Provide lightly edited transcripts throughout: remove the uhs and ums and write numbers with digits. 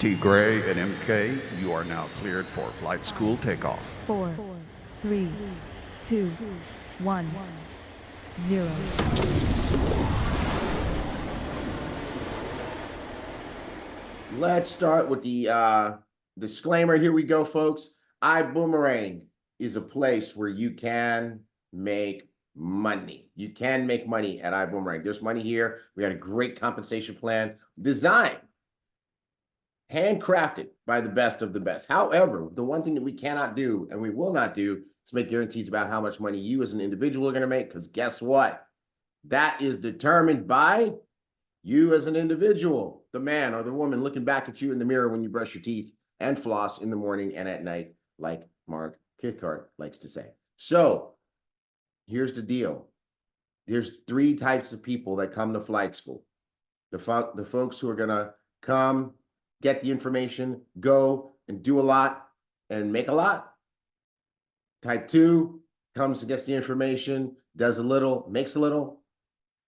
T. Gray and MK, you are now cleared for flight school takeoff. 4, 3, 2, 1, 0. Let's start with the disclaimer. Here we go, folks. Ibüümerang is a place where you can make money. You can make money at Ibüümerang. There's money here. We got a great compensation plan designed, handcrafted by the best of the best. However, the one thing that we cannot do and we will not do is make guarantees about how much money you as an individual are going to make, because guess what? That is determined by you as an individual, the man or the woman looking back at you in the mirror when you brush your teeth and floss in the morning and at night, like Mark Cathcart likes to say. So here's the deal. There's 3 types of people that come to flight school. The folks who are going to come, get the information, go and do a lot and make a lot. Type 2 comes and gets the information, does a little, makes a little.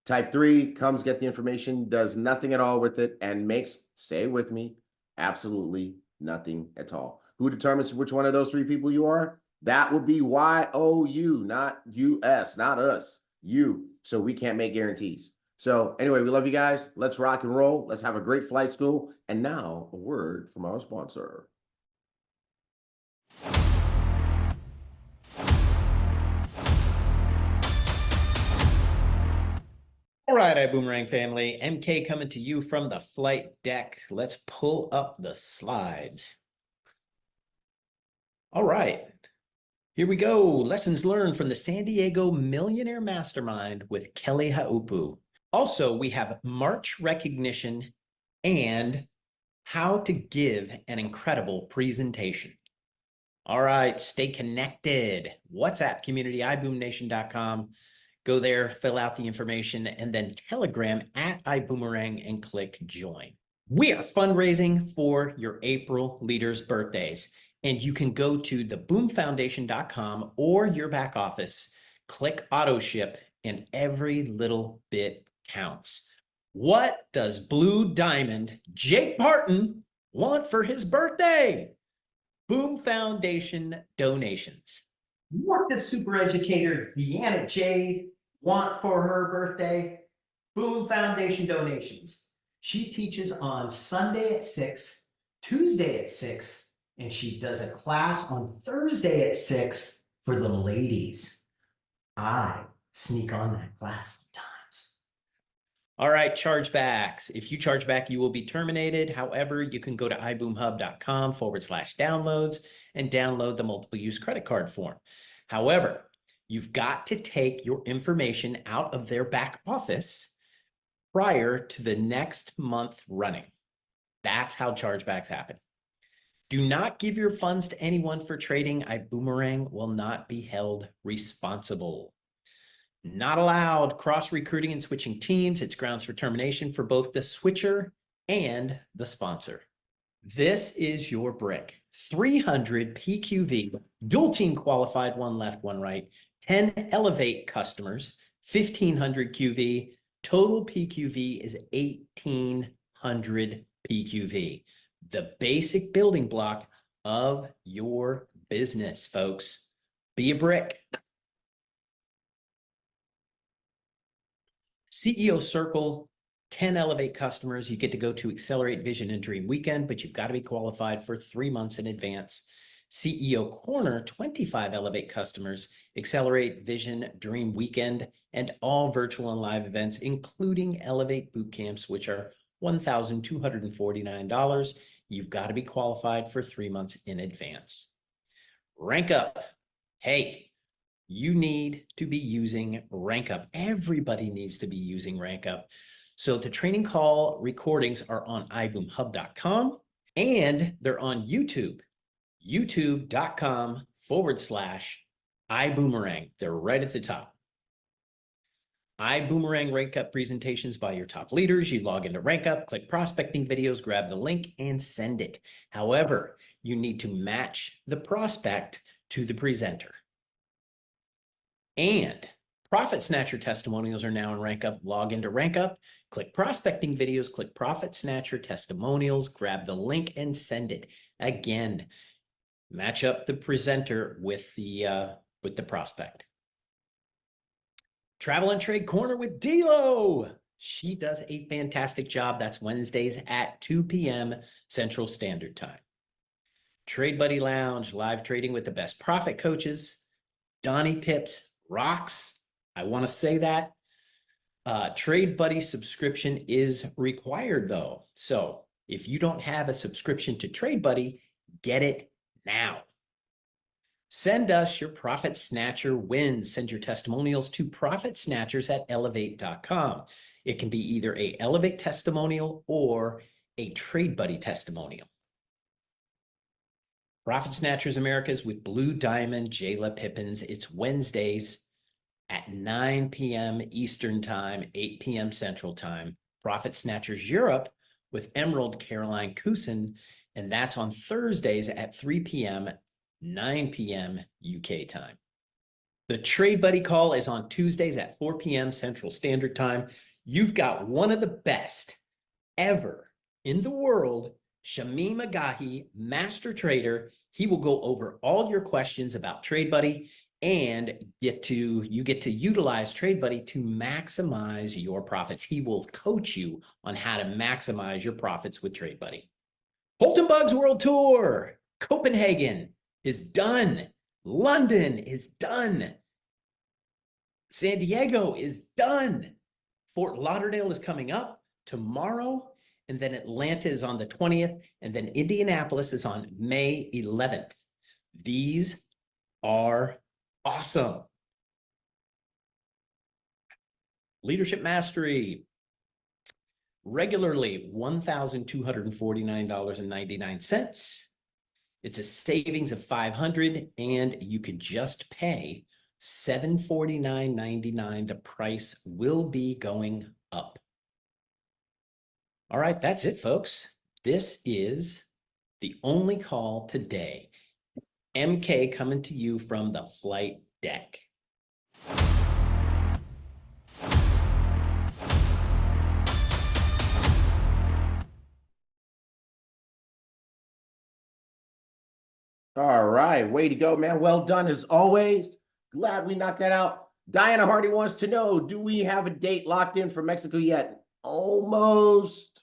Type 3 comes, get the information, does nothing at all with it, and makes, say it with me, absolutely nothing at all. Who determines which one of those 3 people you are? That would be YOU, not US, not us, you. So we can't make guarantees. So anyway, we love you guys. Let's rock and roll. Let's have a great flight school. And now a word from our sponsor. All right, Ibüümerang family, MK coming to you from the flight deck. Let's pull up the slides. All right, here we go. Lessons learned from the San Diego Millionaire Mastermind with Kelly Haupu. Also, we have March recognition and how to give an incredible presentation. All right, stay connected. WhatsApp community, iboomnation.com. Go there, fill out the information, and then Telegram at Ibüümerang and click join. We are fundraising for your April leaders' birthdays, and you can go to the BÜM or your back office, click auto ship, and every little bit counts. What does Blue Diamond Jake Parton want for his birthday? BÜM Foundation donations. What does super educator Deanna Jade want for her birthday? BÜM Foundation donations. She teaches on Sunday at 6, Tuesday at 6, and she does a class on Thursday at 6 for the ladies. I sneak on that class sometimes. All right, chargebacks. If you charge back, you will be terminated. However, you can go to iboomhub.com/downloads and download the multiple use credit card form. However, you've got to take your information out of their back office prior to the next month running. That's how chargebacks happen. Do not give your funds to anyone for trading. Ibüümerang will not be held responsible. Not allowed cross-recruiting and switching teams. It's grounds for termination for both the switcher and the sponsor. This is your brick. 300 PQV, dual team qualified, 1 left, 1 right, 10 elevate customers, 1500 QV, total PQV is 1800 PQV. The basic building block of your business, folks. Be a brick. CEO Circle, 10 elevate customers. You get to go to Accelerate Vision and Dream Weekend, but you've got to be qualified for 3 months in advance. CEO Corner, 25 elevate customers, Accelerate Vision Dream Weekend, and all virtual and live events, including Elevate boot camps, which are $1,249. You've got to be qualified for 3 months in advance. Rank Up. Hey, you need to be using Rank Up. Everybody needs to be using Rank Up. So the training call recordings are on iboomhub.com and they're on YouTube, youtube.com/Ibüümerang. They're right at the top. Ibüümerang Rank Up presentations by your top leaders. You log into Rank Up, click prospecting videos, grab the link and send it. However, you need to match the prospect to the presenter. And Profit Snatcher testimonials are now in Rank Up. Log into Rank Up, click prospecting videos, click Profit Snatcher testimonials, grab the link and send it. Again, match up the presenter with the prospect. Travel and Trade Corner with D'Lo. She does a fantastic job. That's Wednesdays at 2 p.m. Central Standard Time. Trade Buddy Lounge, live trading with the best profit coaches. Donnie Pips rocks. I want to say that. Trade Buddy subscription is required though. So if you don't have a subscription to Trade Buddy, get it now. Send us your Profit Snatcher wins. Send your testimonials to profitsnatchers@elevate.com. It can be either a Elevate testimonial or a Trade Buddy testimonial. Profit Snatchers Americas with Blue Diamond, Jayla Pippins. It's Wednesdays at 9 p.m. Eastern Time, 8 p.m. Central Time. Profit Snatchers Europe with Emerald Caroline Kusin, and that's on Thursdays at 3 p.m., 9 p.m. UK time. The Trade Buddy call is on Tuesdays at 4 p.m. Central Standard Time. You've got one of the best ever in the world, Shamim Agahi, master trader. He will go over all your questions about Trade Buddy and you get to utilize Trade Buddy to maximize your profits. He will coach you on how to maximize your profits with Trade Buddy. Holton Bugs World Tour, Copenhagen is done. London is done. San Diego is done. Fort Lauderdale is coming up tomorrow, and then Atlanta is on the 20th, and then Indianapolis is on May 11th. These are awesome. Leadership Mastery, regularly $1,249.99. It's a savings of $500, and you can just pay $749.99. The price will be going up. All right, that's it, folks. This is the only call today. MK coming to you from the flight deck. All right, way to go, man. Well done as always. Glad we knocked that out. Diana Hardy wants to know, do we have a date locked in for Mexico yet? Almost.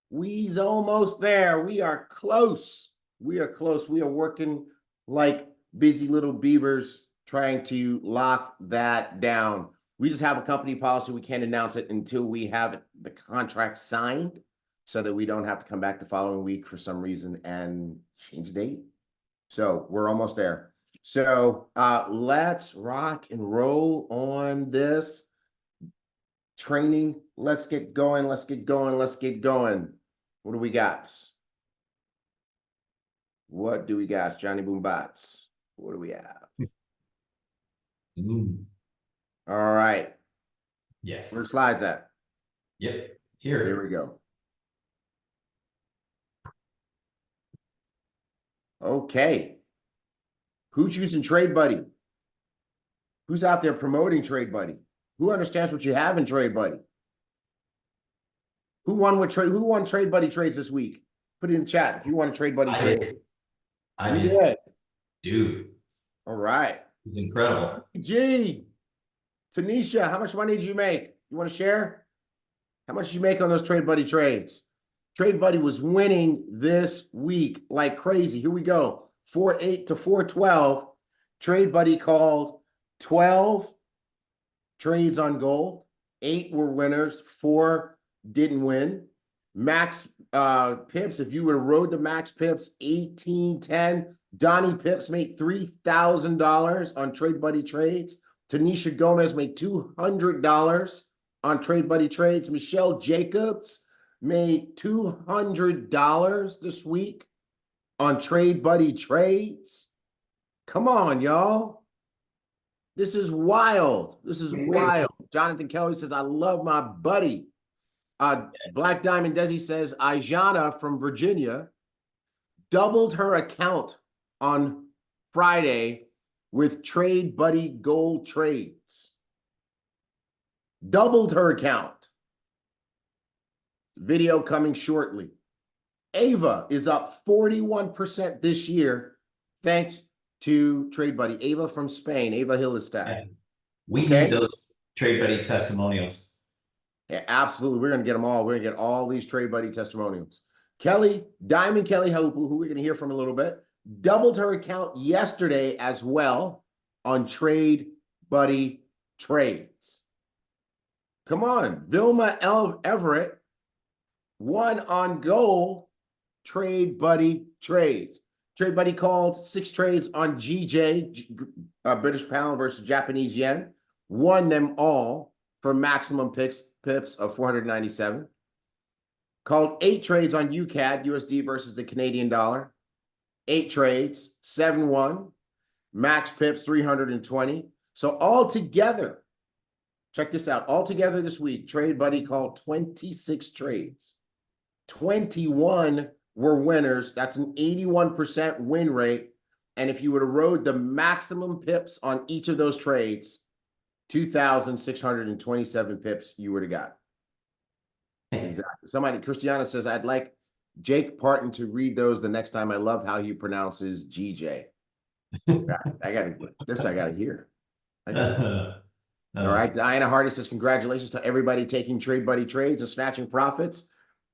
We's almost there. We are close. We are close. We are working like busy little beavers trying to lock that down. We just have a company policy. We can't announce it until we have the contract signed so that we don't have to come back the following week for some reason and change the date. So we're almost there. So let's rock and roll on this training. Let's get going. Let's get going. Let's get going. What do we got? What do we got, Johnny Boombots? What do we have? All right. Yes. Where slides at? Yep. Here we go. Okay. Who's using Trade Buddy? Who's out there promoting Trade Buddy? Who understands what you have in Trade Buddy? Who won Trade Buddy trades this week? Put it in the chat if you want a Trade Buddy trade. I You did. did. Dude, All right. it's incredible. Gee, Tanisha, how much money did you make? You want to share? How much did you make on those Trade Buddy trades? Trade Buddy was winning this week like crazy. Here we go. 4-8 to 4-12. Trade Buddy called 12 trades on gold. 8 were winners. 4 didn't win. Max Pips, if you would have rode the Max Pips, 18-10. Donnie Pips made $3,000 on Trade Buddy trades. Tanisha Gomez made $200 on Trade Buddy trades. Michelle Jacobs made $200 this week on Trade Buddy trades. Come on, y'all. This is wild. This is wild. Jonathan Kelly says, I love my buddy. Black Diamond Desi says, Aijana from Virginia doubled her account on Friday with Trade Buddy gold trades. doubled her account. Video coming shortly. Ava is up 41% this year, thanks to Trade Buddy. Ava from Spain, Ava Hillestad. Yeah. We Okay. need those Trade Buddy testimonials. Yeah, absolutely. We're going to get them all. We're going to get all these Trade Buddy testimonials. Kelly, Diamond Kelly Haupu, who we're going to hear from a little bit, doubled her account yesterday as well on Trade Buddy trades. Come on. Vilma Everett won on goal Trade Buddy trades. Trade Buddy called 6 trades on GJ, British pound versus Japanese yen, won them all for maximum pips of 497. Called 8 trades on UCAD, USD versus the Canadian dollar. 8 trades, 7-1, max pips 320. So altogether, check this out, altogether this week, Trade Buddy called 26 trades. 21 were winners. That's an 81% win rate. And if you would have rode the maximum pips on each of those trades, 2,627 pips you would have got. Exactly. Somebody, Christiana says, I'd like Jake Parton to read those the next time. I love how he pronounces GJ. I gotta hear. All right. Diana Hardy says, congratulations to everybody taking Trade Buddy trades and snatching profits.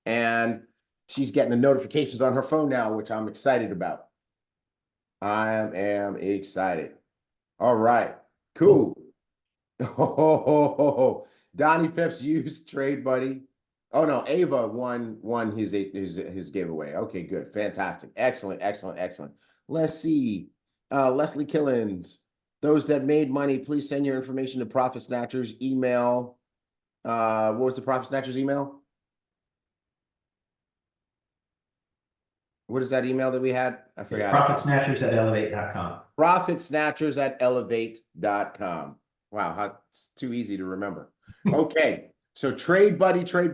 And she's getting the notifications on her phone now, which I'm excited about. I am excited. All right. Cool. Oh, Donnie Pips used Trade Buddy. Oh no, Ava won his giveaway. Okay, good. Fantastic. Excellent. Let's see. Leslie Killens. Those that made money, please send your information to Profit Snatchers email. What was the Profit Snatchers email? What is that email that we had? I forgot. ProfitSnatchers@elevate.com. ProfitSnatchers@elevate.com. Wow, it's too easy to remember. Okay, so Trade Buddy. So hey,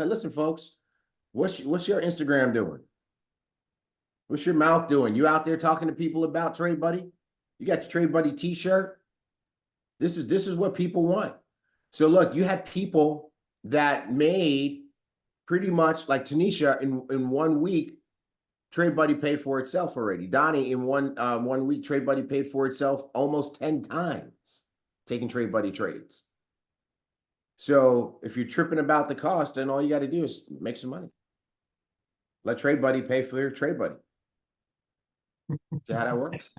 listen, folks, what's your Instagram doing? What's your mouth doing? You out there talking to people about Trade Buddy? You got your Trade Buddy t-shirt? This is what people want. So look, you had people that made pretty much like Tanisha in 1 week. Trade Buddy paid for itself already. Donnie, in one week, Trade Buddy paid for itself almost 10 times taking Trade Buddy trades. So if you're tripping about the cost, then all you got to do is make some money. Let Trade Buddy pay for your Trade Buddy. See how that works?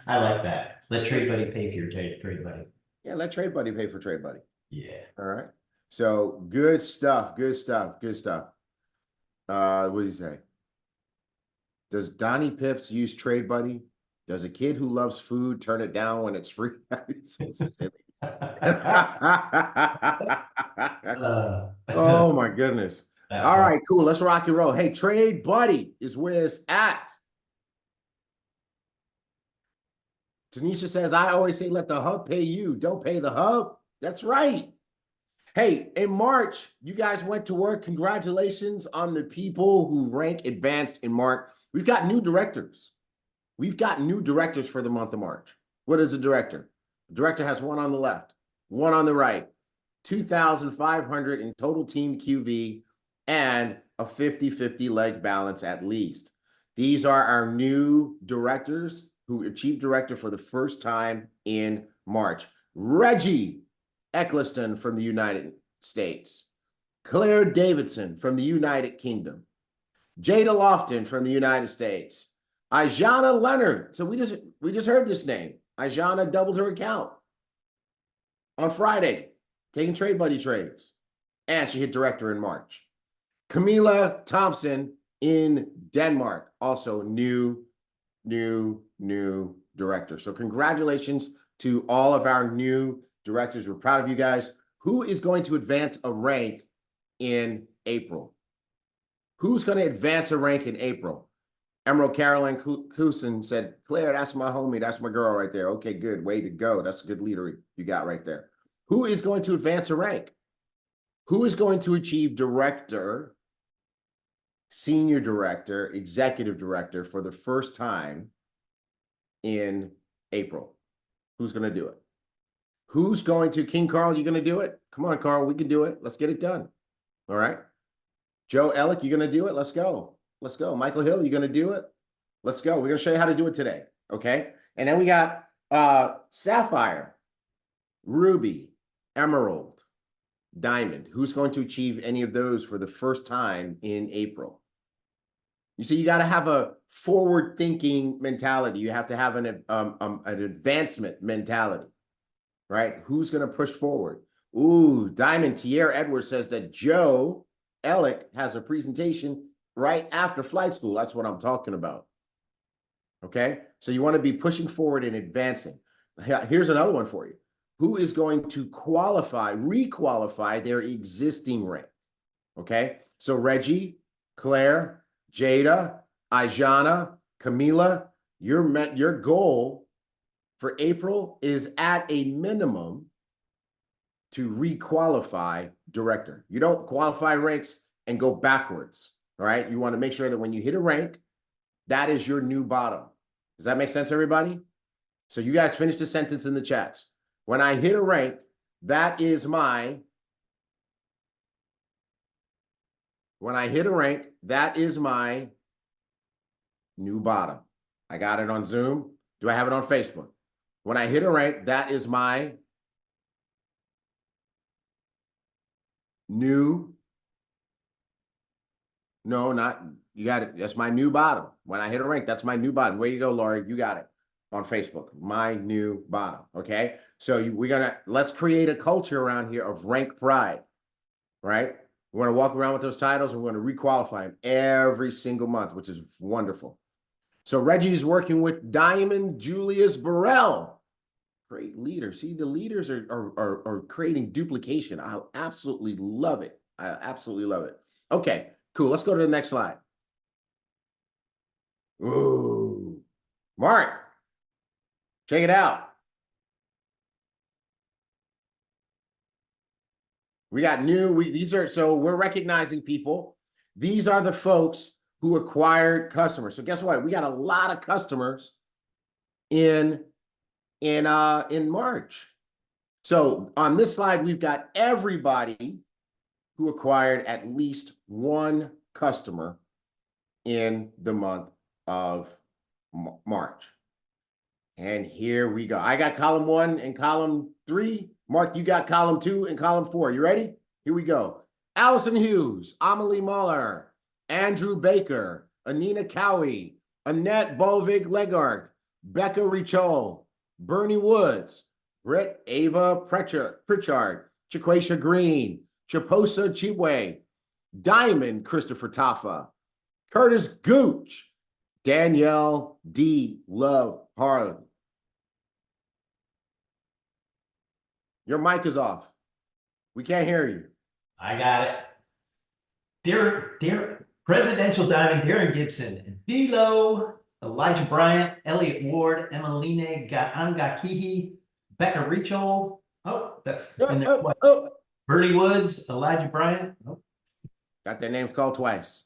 I like that. Let Trade Buddy pay for your Trade Buddy. Yeah, let Trade Buddy pay for Trade Buddy. Yeah. All right. So good stuff. What did he say? Does Donnie Pips use Trade Buddy? Does a kid who loves food turn it down when it's free? He's so silly. Oh my goodness. All right, cool. Let's rock and roll. Hey, Trade Buddy is where it's at. Tanisha says, I always say, let the hub pay you. Don't pay the hub. That's right. Hey, in March, you guys went to work. Congratulations on the people who rank advanced in March. We've got new directors. We've got new directors for the month of March. What is a director? The director has one on the left, one on the right, 2,500 in total team QV, and a 50-50 leg balance at least. These are our new directors who achieved director for the first time in March. Reggie Eccleston from the United States. Claire Davidson from the United Kingdom. Jada Lofton from the United States. Ijana Leonard. So we just heard this name. Ijana doubled her account on Friday, taking Trade Buddy trades. And she hit director in March. Camila Thompson in Denmark, also new director. So congratulations to all of our new directors. We're proud of you guys. Who is going to advance a rank in April? Who's going to advance a rank in April? Emerald Caroline Cousin said, Claire, that's my homie. That's my girl right there. Okay, good. Way to go. That's a good leader you got right there. Who is going to advance a rank? Who is going to achieve director, senior director, executive director for the first time in April? Who's going to do it? Who's going to, King Carl, you going to do it? Come on, Carl, we can do it. Let's get it done. All right. Joe Ellick, you going to do it? Let's go. Let's go. Michael Hill, you going to do it? Let's go. We're going to show you how to do it today. Okay. And then we got Sapphire, Ruby, Emerald, Diamond. Who's going to achieve any of those for the first time in April? You see, you got to have a forward-thinking mentality. You have to have an advancement mentality, right? Who's going to push forward? Ooh, Diamond Tierre Edwards says that Joe Ellick has a presentation right after flight school. That's what I'm talking about. Okay, so you want to be pushing forward and advancing. Here's another one for you. Who is going to requalify their existing rank? Okay, so Reggie, Claire, Jada, Ijana, Camila, your goal for April is at a minimum to requalify director. You don't qualify ranks and go backwards, all right? You want to make sure that when you hit a rank, that is your new bottom. Does that make sense, everybody? So you guys finish the sentence in the chats. When I hit a rank, that is my, when I hit a rank, that is my new bottom. I got it on Zoom. Do I have it on Facebook? When I hit a rank, that is my new, no, not, you got it. That's my new bottom. When I hit a rank, that's my new bottom. Where you go, Laurie? You got it on Facebook. My new bottom. Okay. So let's create a culture around here of rank pride, right? We're going to walk around with those titles and we're going to requalify them every single month, which is wonderful. So Reggie's working with Diamond Julius Burrell. Great leader. See, the leaders are creating duplication. I absolutely love it. I absolutely love it. Okay, cool. Let's go to the next slide. Ooh, Mark, check it out. We got we're recognizing people. These are the folks who acquired customers. So guess what? We got a lot of customers in March. So on this slide, we've got everybody who acquired at least one customer in the month of March. And here we go. I got column 1 and column 3. Mark, you got column 2 and column 4. You ready? Here we go. Allison Hughes, Amelie Muller, Andrew Baker, Anina Cowie, Annette Bolvig-Legard, Becca Richol, Bernie Woods, Britt Ava Pritchard, Chiquatia Green, Chiposa Chibwe, Diamond Christopher Taffa, Curtis Gooch, Danielle D. Love Harlan. Your mic is off. We can't hear you. I got it. Dear Presidential Diamond, Darren Gibson, D-Lo, Elijah Bryant, Elliott Ward, Emmeline Angakihi, Becca Richol. Oh, that's in there. Bernie Woods, Elijah Bryant. Oh. Got their names called twice.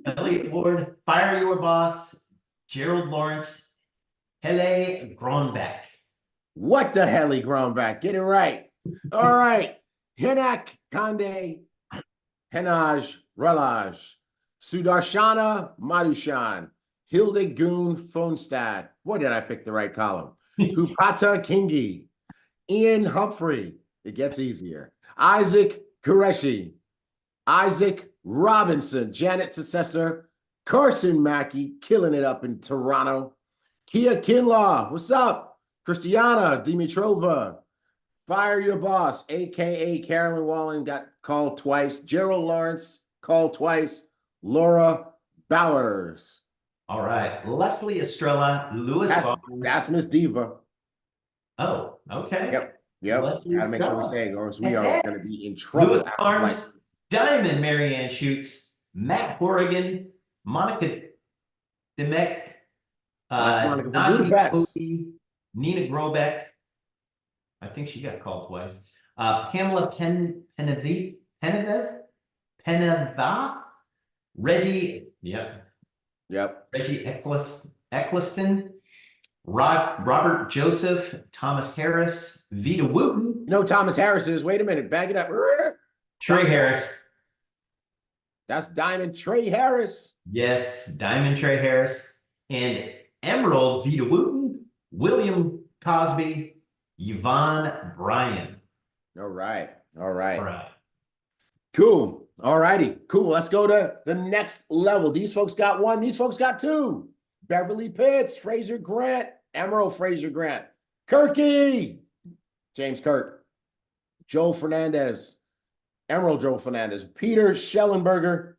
Elliott Ward, Fire Your Boss, Gerald Lawrence, Hele Gronbeck. What the hell, Gronbeck? Get it right. All right. Hinak Kande, Henaj Relaj, Sudarshana Madhushan, Hildegun Fonstad. Boy, did I pick the right column. Hupata Kingi, Ian Humphrey. It gets easier. Isaac Qureshi, Isaac Robinson, Janet Successor, Carson Mackey, killing it up in Toronto. Kia Kinlaw, what's up? Christiana Dimitrova, Fire Your Boss, a.k.a. Carolyn Wallen, got called twice. Gerald Lawrence, called twice. Laura Bowers. All right. Leslie Estrella, Louis Barnes. That's Miss Diva. Oh, okay. Yep. Leslie Gotta make sure we Estrella. say it, or else we are going to be in trouble. Louis Barnes, Diamond Marianne Schutz, Matt Horrigan, Monica Demek, Najee Cody, Nina Grobeck. I think she got called twice. Pamela Peneva, Reggie, Yep. Reggie Eccleston, Robert Joseph, Thomas Harris, Vita Wooten, You know who Thomas Harris is? Wait a minute. Back it up. Trey Harris. That's Diamond Trey Harris. Yes, Diamond Trey Harris, and Emerald Vita Wooten, William Cosby, Yvonne Bryan. All right. All right. All right. Cool. All righty. Cool. Let's go to the next level. These folks got one. These folks got two. Beverly Pitts, Fraser Grant, Emerald Fraser Grant, Kirky, James Kirk, Joel Fernandez, Emerald Joel Fernandez, Peter Schellenberger,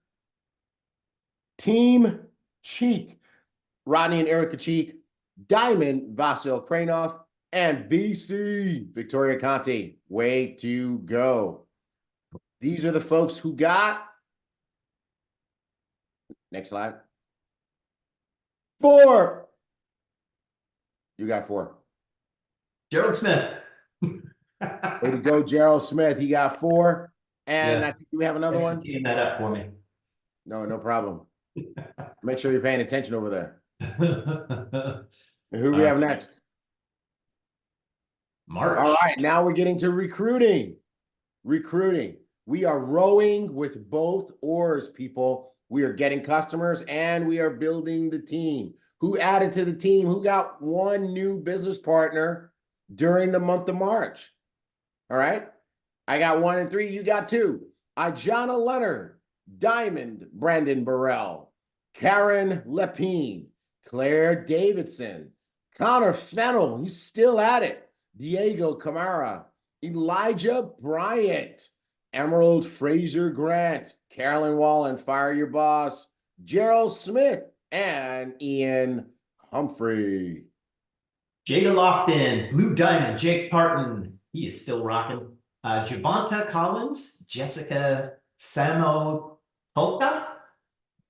Team Cheek, Rodney and Erica Cheek, Diamond Vasil Kranoff, and VC Victoria Conti. Way to go. These are the folks who got, next slide, 4. You got 4. Gerald Smith. Way to go, Gerald Smith. He got 4. And Yeah. I think we have another Thanks for one. teeing that up for me. No problem. Make sure you're paying attention over there. And who do we have next? March. All right, now we're getting to recruiting. Recruiting. We are rowing with both oars, people. We are getting customers and we are building the team. Who added to the team? Who got one new business partner during the month of March? All right. I got 1 and 3. You got 2. Ajana Leonard, Diamond Brandon Burrell, Karen Lepine, Claire Davidson, Connor Fennell, he's still at it, Diego Camara, Elijah Bryant, Emerald Fraser Grant, Carolyn Wallen, Fire Your Boss, Gerald Smith, and Ian Humphrey. Jada Lofton, Blue Diamond, Jake Parton. He is still rocking. Javonta Collins, Jessica Samo Polka,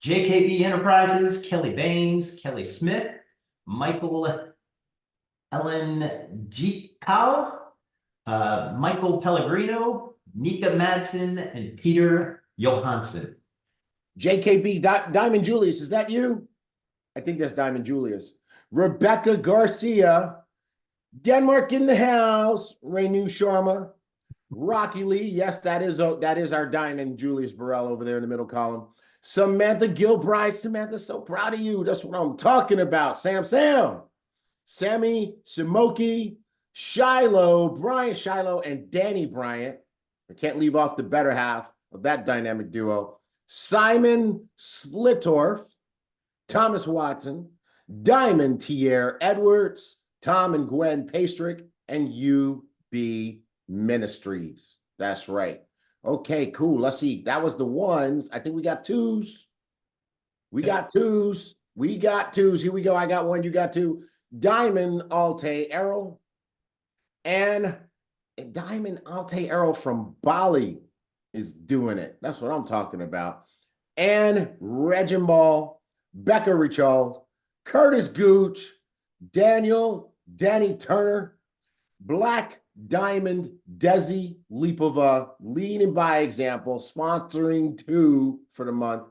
JKB Enterprises, Kelly Baines, Kelly Smith, Michael Ellen Gikau, Michael Pellegrino, Nika Madsen, and Peter Johansson. JKB, Diamond Julius, is that you? I think that's Diamond Julius. Rebecca Garcia, Denmark in the house, Renu Sharma, Rocky Lee, yes, that is our Diamond Julius Burrell over there in the middle column. Samantha Gilbride, Samantha, so proud of you. That's what I'm talking about. Sam, Sammy Simoki, Brian Shiloh, and Danny Bryant. I can't leave off the better half of that dynamic duo. Simon Splittorf, Thomas Watson, Diamond Tier Edwards, Tom and Gwen Pastrick, and UB Ministries. That's right. Okay, cool. Let's see. That was the ones. I think we got 2s. We got 2s. We got 2s. Here we go. I got 1. You got 2. Diamond Alte Errol. And Diamond Alte Errol from Bali is doing it. That's what I'm talking about. And Reginball, Becca Richard, Curtis Gooch, Danny Turner, Black Diamond Desi Lipova, leading by example, sponsoring 2 for the month.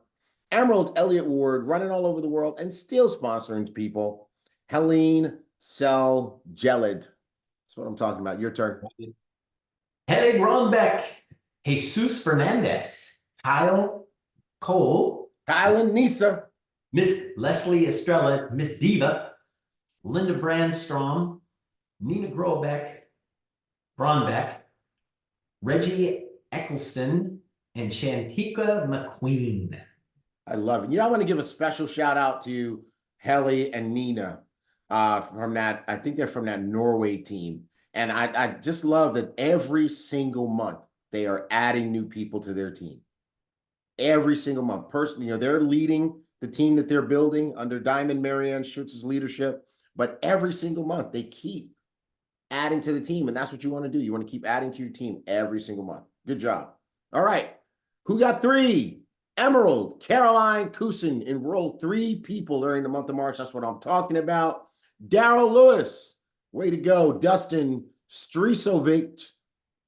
Emerald Elliott Ward, running all over the world and still sponsoring people. Helene Sell Gelid. That's what I'm talking about. Your turn. Hele Ronbeck, Jesus Fernandez, Kyle Cole, Kyle and Nisa. Miss Leslie Estrella, Miss Diva, Linda Brandstrom, Nina Brombeck, Reggie Eccleston, and Shantika McQueen. I love it. You know, I want to give a special shout out to Helly and Nina from that. I think they're from that Norway team. And I just love that every single month they are adding new people to their team. Every single month. Personally, they're leading the team that they're building under Diamond Marianne Schutz's leadership. But every single month they keep adding to the team. And that's what you want to do. You want to keep adding to your team every single month. Good job. All right. Who got 3? Emerald Caroline Kusin enrolled 3 people during the month of March. That's what I'm talking about. Daryl Lewis. Way to go. Dustin Strisovic.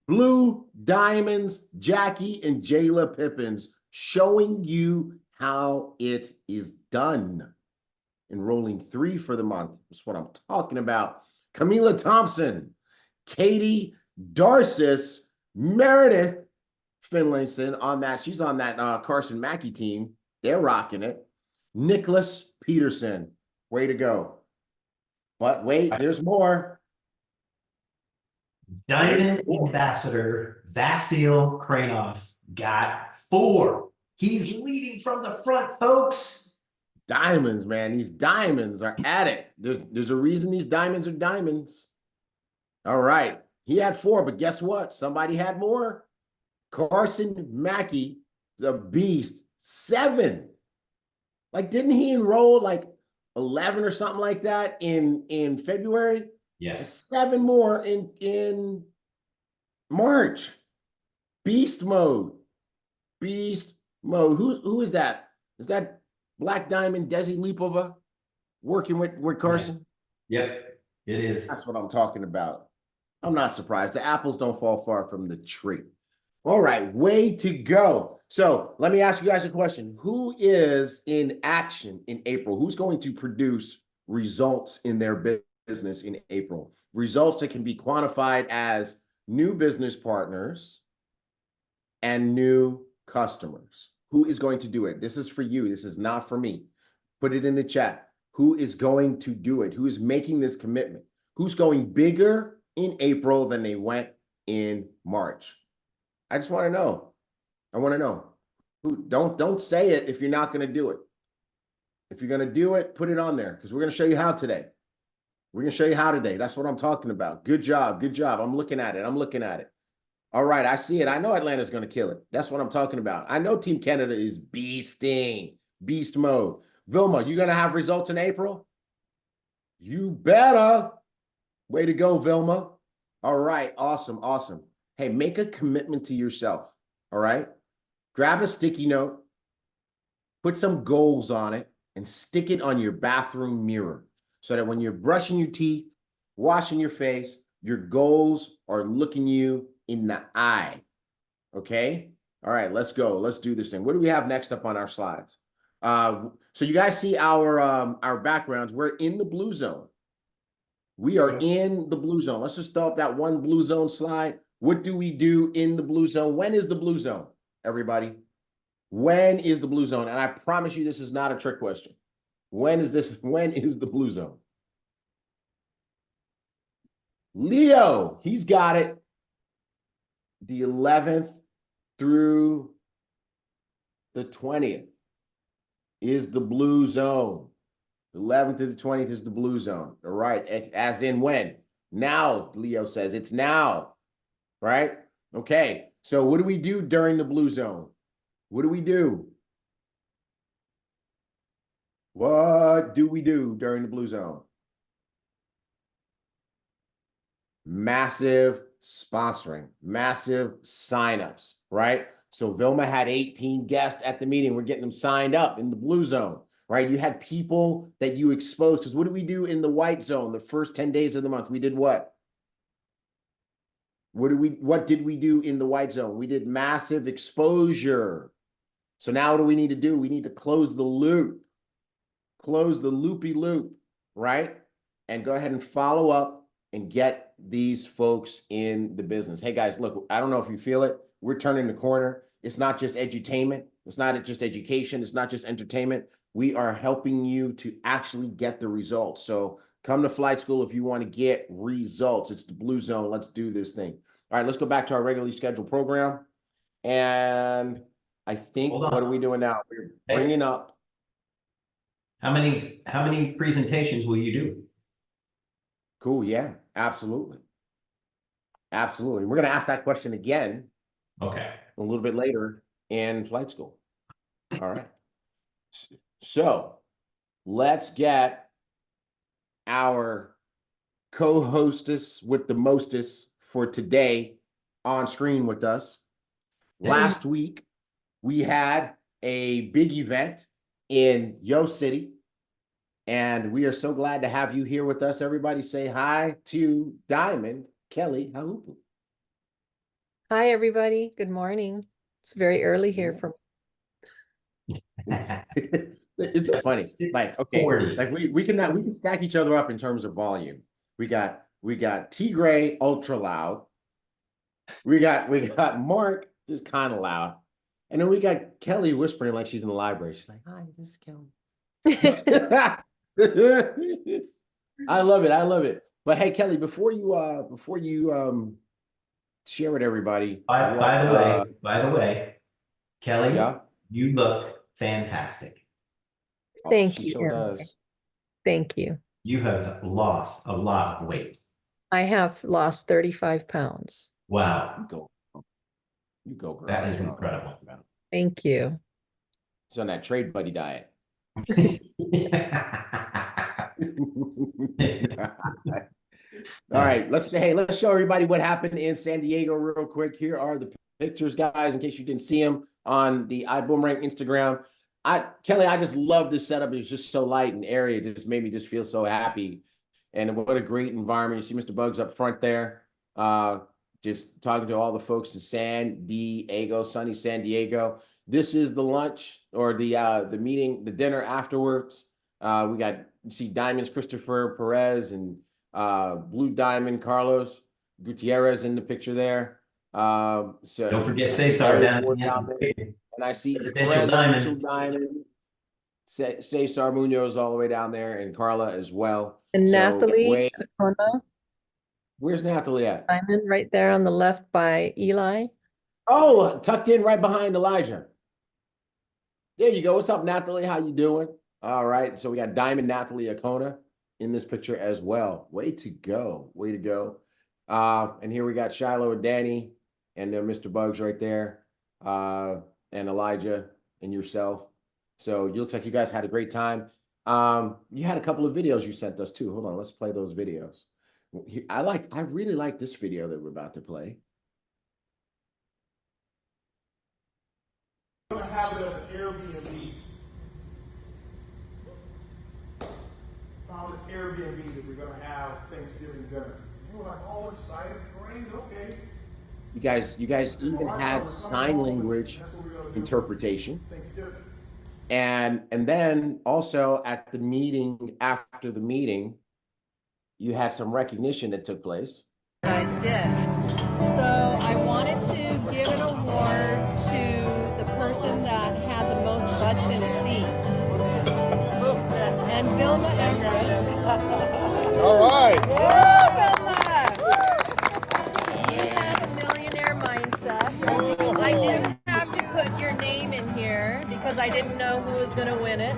Blue Diamonds, Jackie and Jayla Pippins, showing you how it is done. enrolling 3 for the month. That's what I'm talking about. Camila Thompson, Katie Darcis, Meredith Finlayson on that. She's on that Carson Mackey team. They're rocking it. Nicholas Peterson, way to go. But wait, there's more. Diamond Ambassador Vasil Kranov got 4. He's leading from the front, folks. Diamonds, man. These diamonds are at it. There's a reason these diamonds are diamonds. All right. He had 4, but guess what? Somebody had more. Carson Mackey, the beast, 7. Like, didn't he enroll like 11 or something like that in February? Yes. 7 more in March. Beast mode. Beast mode. Who is that? Is that Black Diamond Desi Lipova working with Carson? Yep, it is. That's what I'm talking about. I'm not surprised. The apples don't fall far from the tree. All right, way to go. So let me ask you guys a question. Who is in action in April? Who's going to produce results in their business in April? Results that can be quantified as new business partners and new customers. Who is going to do it? This is for you. This is not for me. Put it in the chat. Who is going to do it? Who is making this commitment? Who's going bigger in April than they went in March? I just want to know. I want to know. Who? Don't say it if you're not going to do it. If you're going to do it, put it on there because we're going to show you how today. We're going to show you how today. That's what I'm talking about. Good job. Good job. I'm looking at it. I'm looking at it. All right. I see it. I know Atlanta's going to kill it. That's what I'm talking about. I know Team Canada is beasting. Beast mode. Vilma, you going to have results in April? You better. Way to go, Vilma. All right. Awesome. Awesome. Hey, make a commitment to yourself. All right. Grab a sticky note, put some goals on it, and stick it on your bathroom mirror so that when you're brushing your teeth, washing your face, your goals are looking you in the eye. Okay. All right. Let's go. Let's do this thing. What do we have next up on our slides? So you guys see our backgrounds. We're in the blue zone. We are in the blue zone. Let's just throw up that one blue zone slide. What do we do in the blue zone? When is the blue zone, everybody? When is the blue zone? And I promise you, this is not a trick question. When is the blue zone? Leo, he's got it. The 11th through the 20th is the blue zone. The 11th to the 20th is the blue zone. All right. As in when? Now, Leo says it's now. Right? Okay. So what do we do during the blue zone? What do we do? What do we do during the blue zone? Massive sponsoring, massive signups, right? So Vilma had 18 guests at the meeting. We're getting them signed up in the blue zone, right? You had people that you exposed. Because what do we do in the white zone the first 10 days of the month? We did what? What did we do in the white zone? We did massive exposure. So now what do we need to do? We need to close the loop. Close the loopy loop, right? And go ahead and follow up and get these folks in the business. Hey guys, look, I don't know if you feel it. We're turning the corner. It's not just edutainment. It's not just education. It's not just entertainment. We are helping you to actually get the results. So come to flight school if you want to get results. It's the blue zone. Let's do this thing. All right, let's go back to our regularly scheduled program. And I think, what are we doing now? We're bringing up. How many presentations will you do? Cool. Yeah, absolutely. Absolutely. We're going to ask that question again. Okay. A little bit later in flight school. All right. So let's get our co-hostess with the mostest for today on screen with us. Last week, we had a big event in Yo City, and we are so glad to have you here with us. Everybody say hi to Diamond Kelly Haupu. Hi, everybody. Good morning. It's very early here for me. It's so funny. Like, okay, 640. like we can stack each other up in terms of volume. We got T Gray ultra loud. We got Mark just kind of loud. And then we got Kelly whispering like she's in the library. She's like, "Hi, this is Kelly." I love it. I love it. But hey, Kelly, before you share with everybody. By the way, Kelly, Yeah. you look fantastic. Thank She you, sure Aaron. does. Thank you. You have lost a lot of weight. I have lost 35 pounds. Wow, You go, girl. that is That's what I'm incredible. talking about. Thank you. She's on that trade buddy diet. All right, let's show everybody what happened in San Diego real quick. Here are the pictures, guys, in case you didn't see them on the Ibüümerang Instagram. Kelly, I just love this setup. It's just so light and airy. It just made me just feel so happy. And what a great environment. You see Mr. Bugs up front there, just talking to all the folks in San Diego, sunny San Diego. This is the lunch or the meeting, the dinner afterwards. You see Diamonds, Christopher Perez, and Blue Diamond, Carlos Gutierrez in the picture there. So Don't forget Cesar down there. And I see Presidential Diamond, Cesar Munoz all the way down there, and Carla as well. And So Nathalie Acona, where's Nathalie at? Simon, right there on the left by Eli. Oh, tucked in right behind Elijah. There you go. What's up, Nathalie? How you doing? All right. So we got Diamond Nathalie Acona in this picture as well. Way to go. Way to go. And here we got Shiloh and Danny and Mr. Bugs right there. And Elijah and yourself. So it looks like you guys had a great time. You had a couple of videos you sent us too. Hold on, let's play those videos. I really like this video that we're about to play. We're gonna have it as an Airbnb. Found this Airbnb that we're gonna have Thanksgiving dinner. You were like all excited, great, okay. You guys even had sign language interpretation. And then also at the meeting, after the meeting, you had some recognition that took place. Guys did. So I wanted to give an award to the person that had the most butts in seats. And BÜM. All right. You have a millionaire mindset. I didn't have to put your name in here because I didn't know who was going to win it.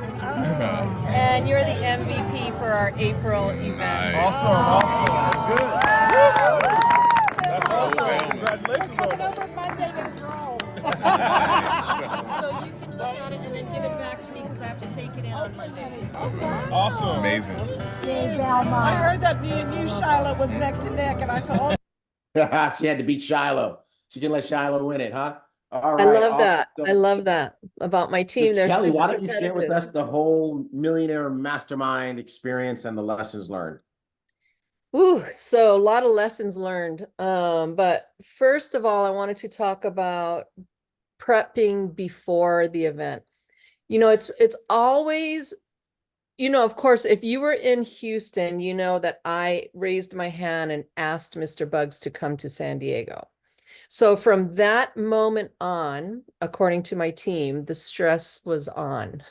And you're the MVP for our April event. Awesome. Good. That's awesome. Congratulations on that. So you can look at it and then give it back to me because I have to take it in on Monday. Awesome. Amazing. I heard that me and you, Shiloh, was neck to neck, and I thought, She had to beat Shiloh. She can let Shiloh win it, huh? All right. I love that. So- I love that about my team. So They're Kelly, super why don't you share with competitive. us the whole Millionaire Mastermind experience and the lessons learned? Ooh, so a lot of lessons learned. But first of all, I wanted to talk about prepping before the event. You know, it's always, you know, of course, if you were in Houston, you know that I raised my hand and asked Mr. Bugs to come to San Diego. So from that moment on, according to my team, the stress was on.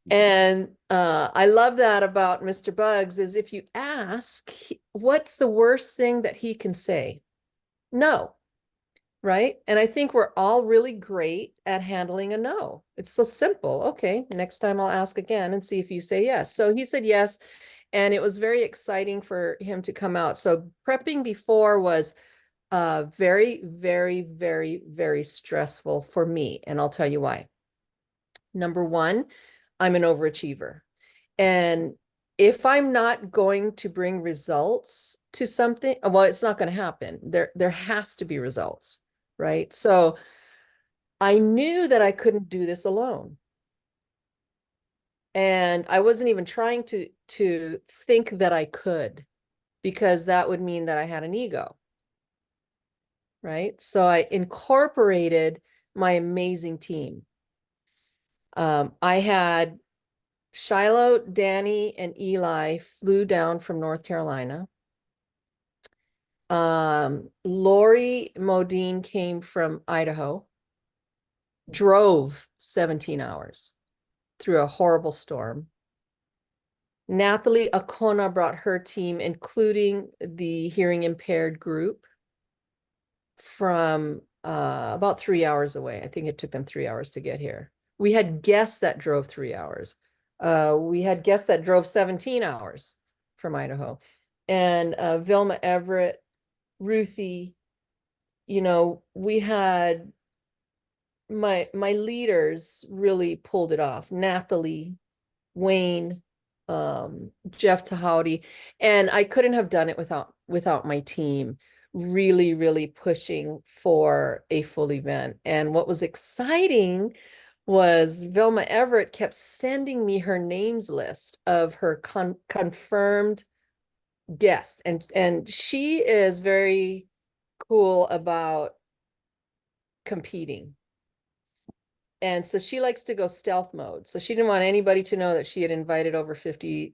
And I love that about Mr. Bugs is if you ask, what's the worst thing that he can say? No, right? And I think we're all really great at handling a no. It's so simple. Okay, next time I'll ask again and see if you say yes. So he said yes, and it was very exciting for him to come out. So prepping before was very, very, very, very stressful for me, and I'll tell you why. Number one, I'm an overachiever. And if I'm not going to bring results to something, well, it's not going to happen. There has to be results, right? So I knew that I couldn't do this alone. And I wasn't even trying to think that I could, because that would mean that I had an ego, right? So I incorporated my amazing team. I had Shiloh, Danny, and Eli flew down from North Carolina. Lori Modine came from Idaho, drove 17 hours through a horrible storm. Nathalie Acona brought her team, including the hearing impaired group, from about 3 hours away. I think it took them 3 hours to get here. We had guests that drove 3 hours. We had guests that drove 17 hours from Idaho. And Vilma Everett, Ruthie, you know, we had my leaders really pulled it off. Nathalie, Wayne, Jeff Tahouti, and I couldn't have done it without my team really pushing for a full event. And what was exciting was Vilma Everett kept sending me her names list of her confirmed guests, and she is very cool about competing. And so she likes to go stealth mode. So she didn't want anybody to know that she had invited over 50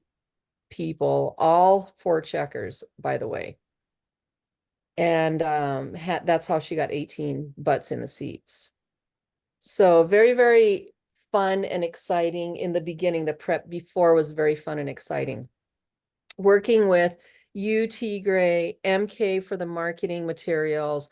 people, all 4 checkers, by the way. And that's how she got 18 butts in the seats. So very fun and exciting in the beginning. The prep before was very fun and exciting. Working with UT Gray, MK for the marketing materials,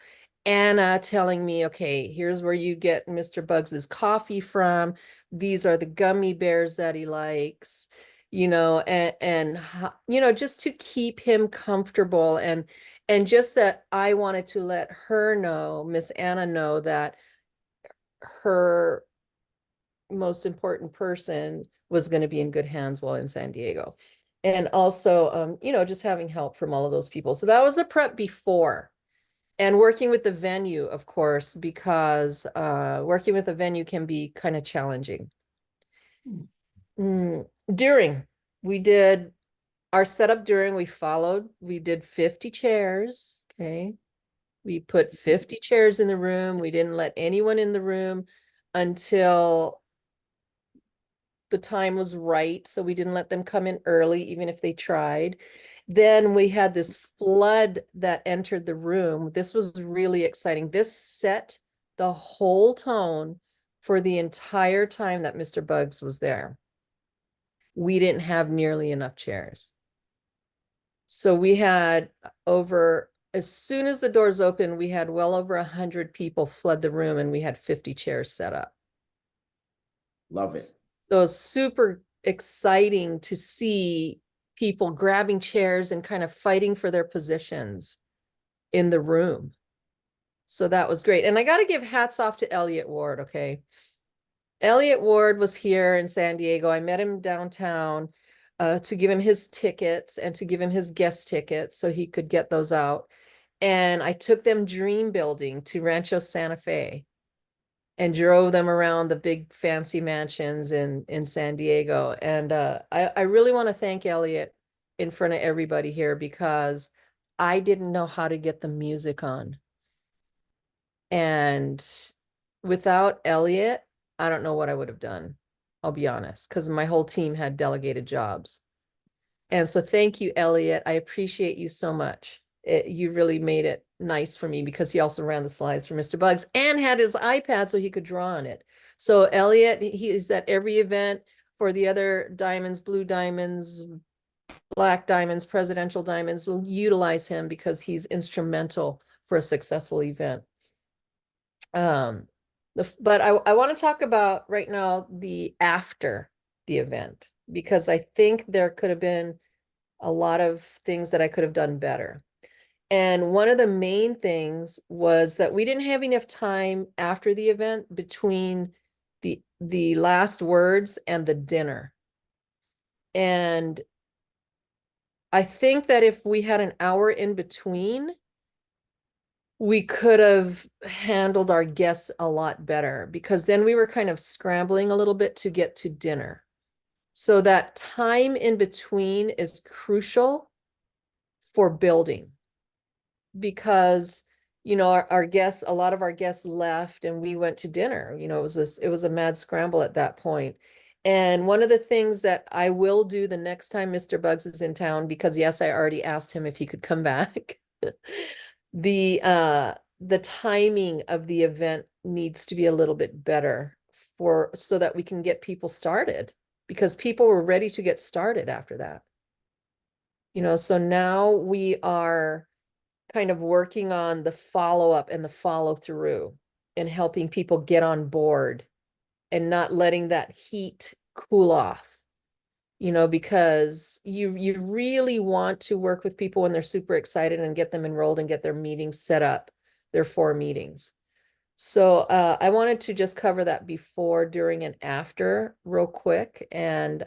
Anna telling me, okay, here's where you get Mr. Bugs's coffee from. These are the gummy bears that he likes, you know, and you know, just to keep him comfortable, and just that I wanted to let her know, Miss Anna know, that her most important person was going to be in good hands while in San Diego. And also, you know, just having help from all of those people. So that was the prep before. And working with the venue, of course, because working with a venue can be kind of challenging. During, we did our setup during, we did 50 chairs, okay? We put 50 chairs in the room. We didn't let anyone in the room until the time was right. So we didn't let them come in early, even if they tried. Then we had this flood that entered the room. This was really exciting. This set the whole tone for the entire time that Mr. Bugs was there. We didn't have nearly enough chairs. So we had as soon as the doors opened, we had well over 100 people flood the room, and we had 50 chairs set up. Love it. So it's super exciting to see people grabbing chairs and kind of fighting for their positions in the room. So that was great. And I got to give hats off to Elliot Ward, okay? Elliot Ward was here in San Diego. I met him downtown to give him his tickets and to give him his guest tickets so he could get those out. And I took them dream building to Rancho Santa Fe and drove them around the big fancy mansions in San Diego. And I really want to thank Elliot in front of everybody here, because I didn't know how to get the music on. And without Elliot, I don't know what I would have done. I'll be honest, because my whole team had delegated jobs. And so thank you, Elliot. I appreciate you so much. You really made it nice for me, because he also ran the slides for Mr. Bugs and had his iPad so he could draw on it. So Elliot, he is at every event for the other diamonds, blue diamonds, black diamonds, presidential diamonds. We'll utilize him because he's instrumental for a successful event. But I want to talk about right now the after the event, because I think there could have been a lot of things that I could have done better. And one of the main things was that we didn't have enough time after the event between the last words and the dinner. And I think that if we had an hour in between, we could have handled our guests a lot better, because then we were kind of scrambling a little bit to get to dinner. So that time in between is crucial for building, because you know, our guests, a lot of our guests left and we went to dinner. You know, it was a mad scramble at that point. And one of the things that I will do the next time Mr. Bugs is in town, because yes, I already asked him if he could come back. The timing of the event needs to be a little bit better so that we can get people started, because people were ready to get started after that. You know, so now we are kind of working on the follow-up and the follow-through and helping people get on board and not letting that heat cool off, you know, because you really want to work with people when they're super excited and get them enrolled and get their meetings set up, their 4 meetings. So I wanted to just cover that before, during, and after real quick, and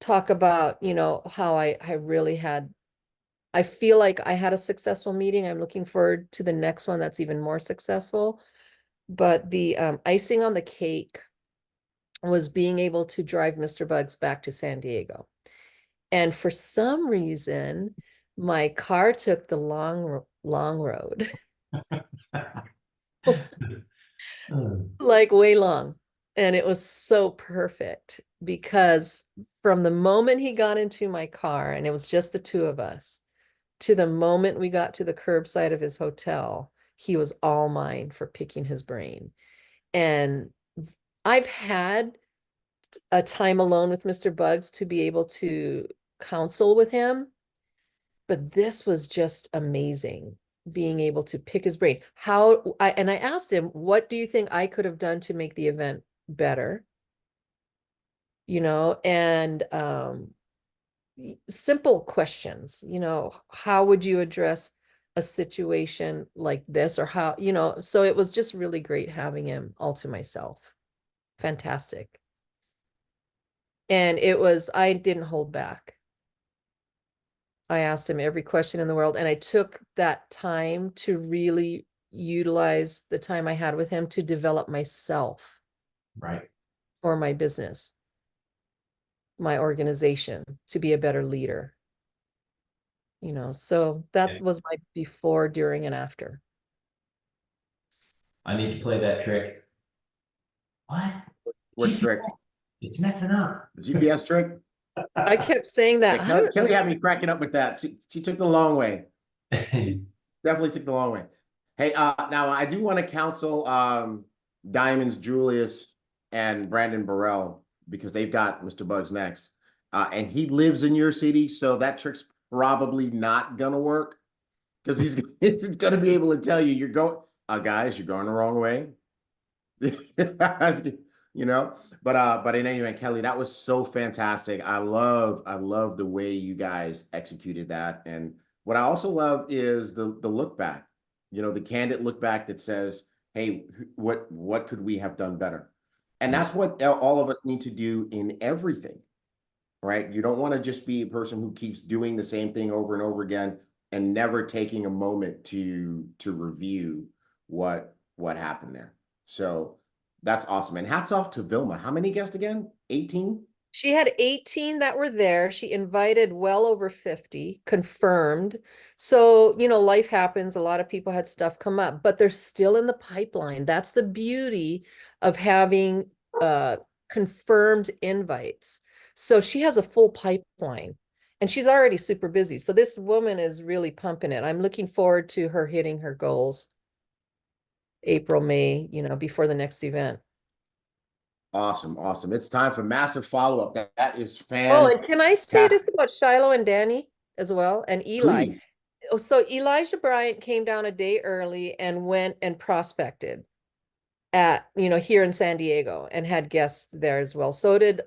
talk about, you know, how I really had, I feel like I had a successful meeting. I'm looking forward to the next one that's even more successful. But the icing on the cake was being able to drive Mr. Bugs back to San Diego. And for some reason, my car took the long road, like way long. And it was so perfect, because from the moment he got into my car, and it was just the 2 of us, to the moment we got to the curbside of his hotel, he was all mine for picking his brain. And I've had a time alone with Mr. Bugs to be able to counsel with him, but this was just amazing, being able to pick his brain. And I asked him, what do you think I could have done to make the event better? You know, and simple questions, you know, how would you address a situation like this, or how, you know, so it was just really great having him all to myself. Fantastic. And I didn't hold back. I asked him every question in the world, and I took that time to really utilize the time I had with him to develop myself. Right. For my business, my organization, to be a better leader. You know, so that was my before, during, and after. I need to play that trick. What? What trick? It's messing up. The GPS trick? I kept saying that. Yeah, Kelly had me cracking up with that. She took the long way. She definitely took the long way. Hey, now I do want to counsel Diamonds, Julius, and Brandon Burrell, because they've got Mr. Bugs next. And he lives in your city, so that trick's probably not gonna work, because he's gonna be able to tell you, guys, you're going the wrong way. You know, but in any event, Kelly, that was so fantastic. I love the way you guys executed that. And what I also love is the look back, you know, the candid look back that says, hey, what could we have done better? And that's what all of us need to do in everything, right? You don't want to just be a person who keeps doing the same thing over and over again and never taking a moment to review what happened there. So that's awesome. And hats off to Vilma. How many guests again? 18? She had 18 that were there. She invited well over 50 confirmed. So, you know, life happens. A lot of people had stuff come up, but they're still in the pipeline. That's the beauty of having confirmed invites. So she has a full pipeline, and she's already super busy. So this woman is really pumping it. I'm looking forward to her hitting her goals April, May, you know, before the next event. Awesome. Awesome. It's time for massive follow-up. That is Oh, fantastic. and can I say this about Shiloh and Danny as well, and Eli? Please. So Elijah Bryant came down a day early and went and prospected at, you know, here in San Diego, and had guests there as well. So did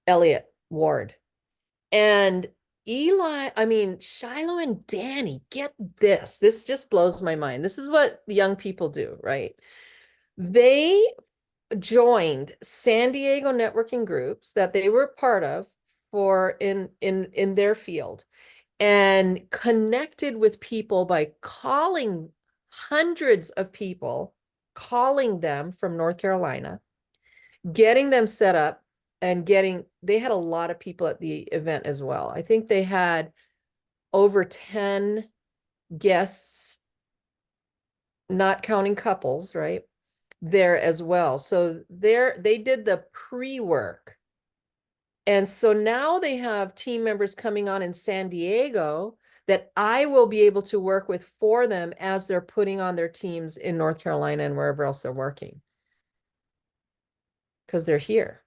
Elliot Ward. And Shiloh and Danny, get this. This just blows my mind. This is what young people do, right? They joined San Diego networking groups that they were part of in their field, and connected with people by calling hundreds of people, calling them from North Carolina, getting them set up, and they had a lot of people at the event as well. I think they had over 10 guests, not counting couples, right? There as well. So they did the pre-work. And so now they have team members coming on in San Diego that I will be able to work with for them as they're putting on their teams in North Carolina and wherever else they're working. Because they're here.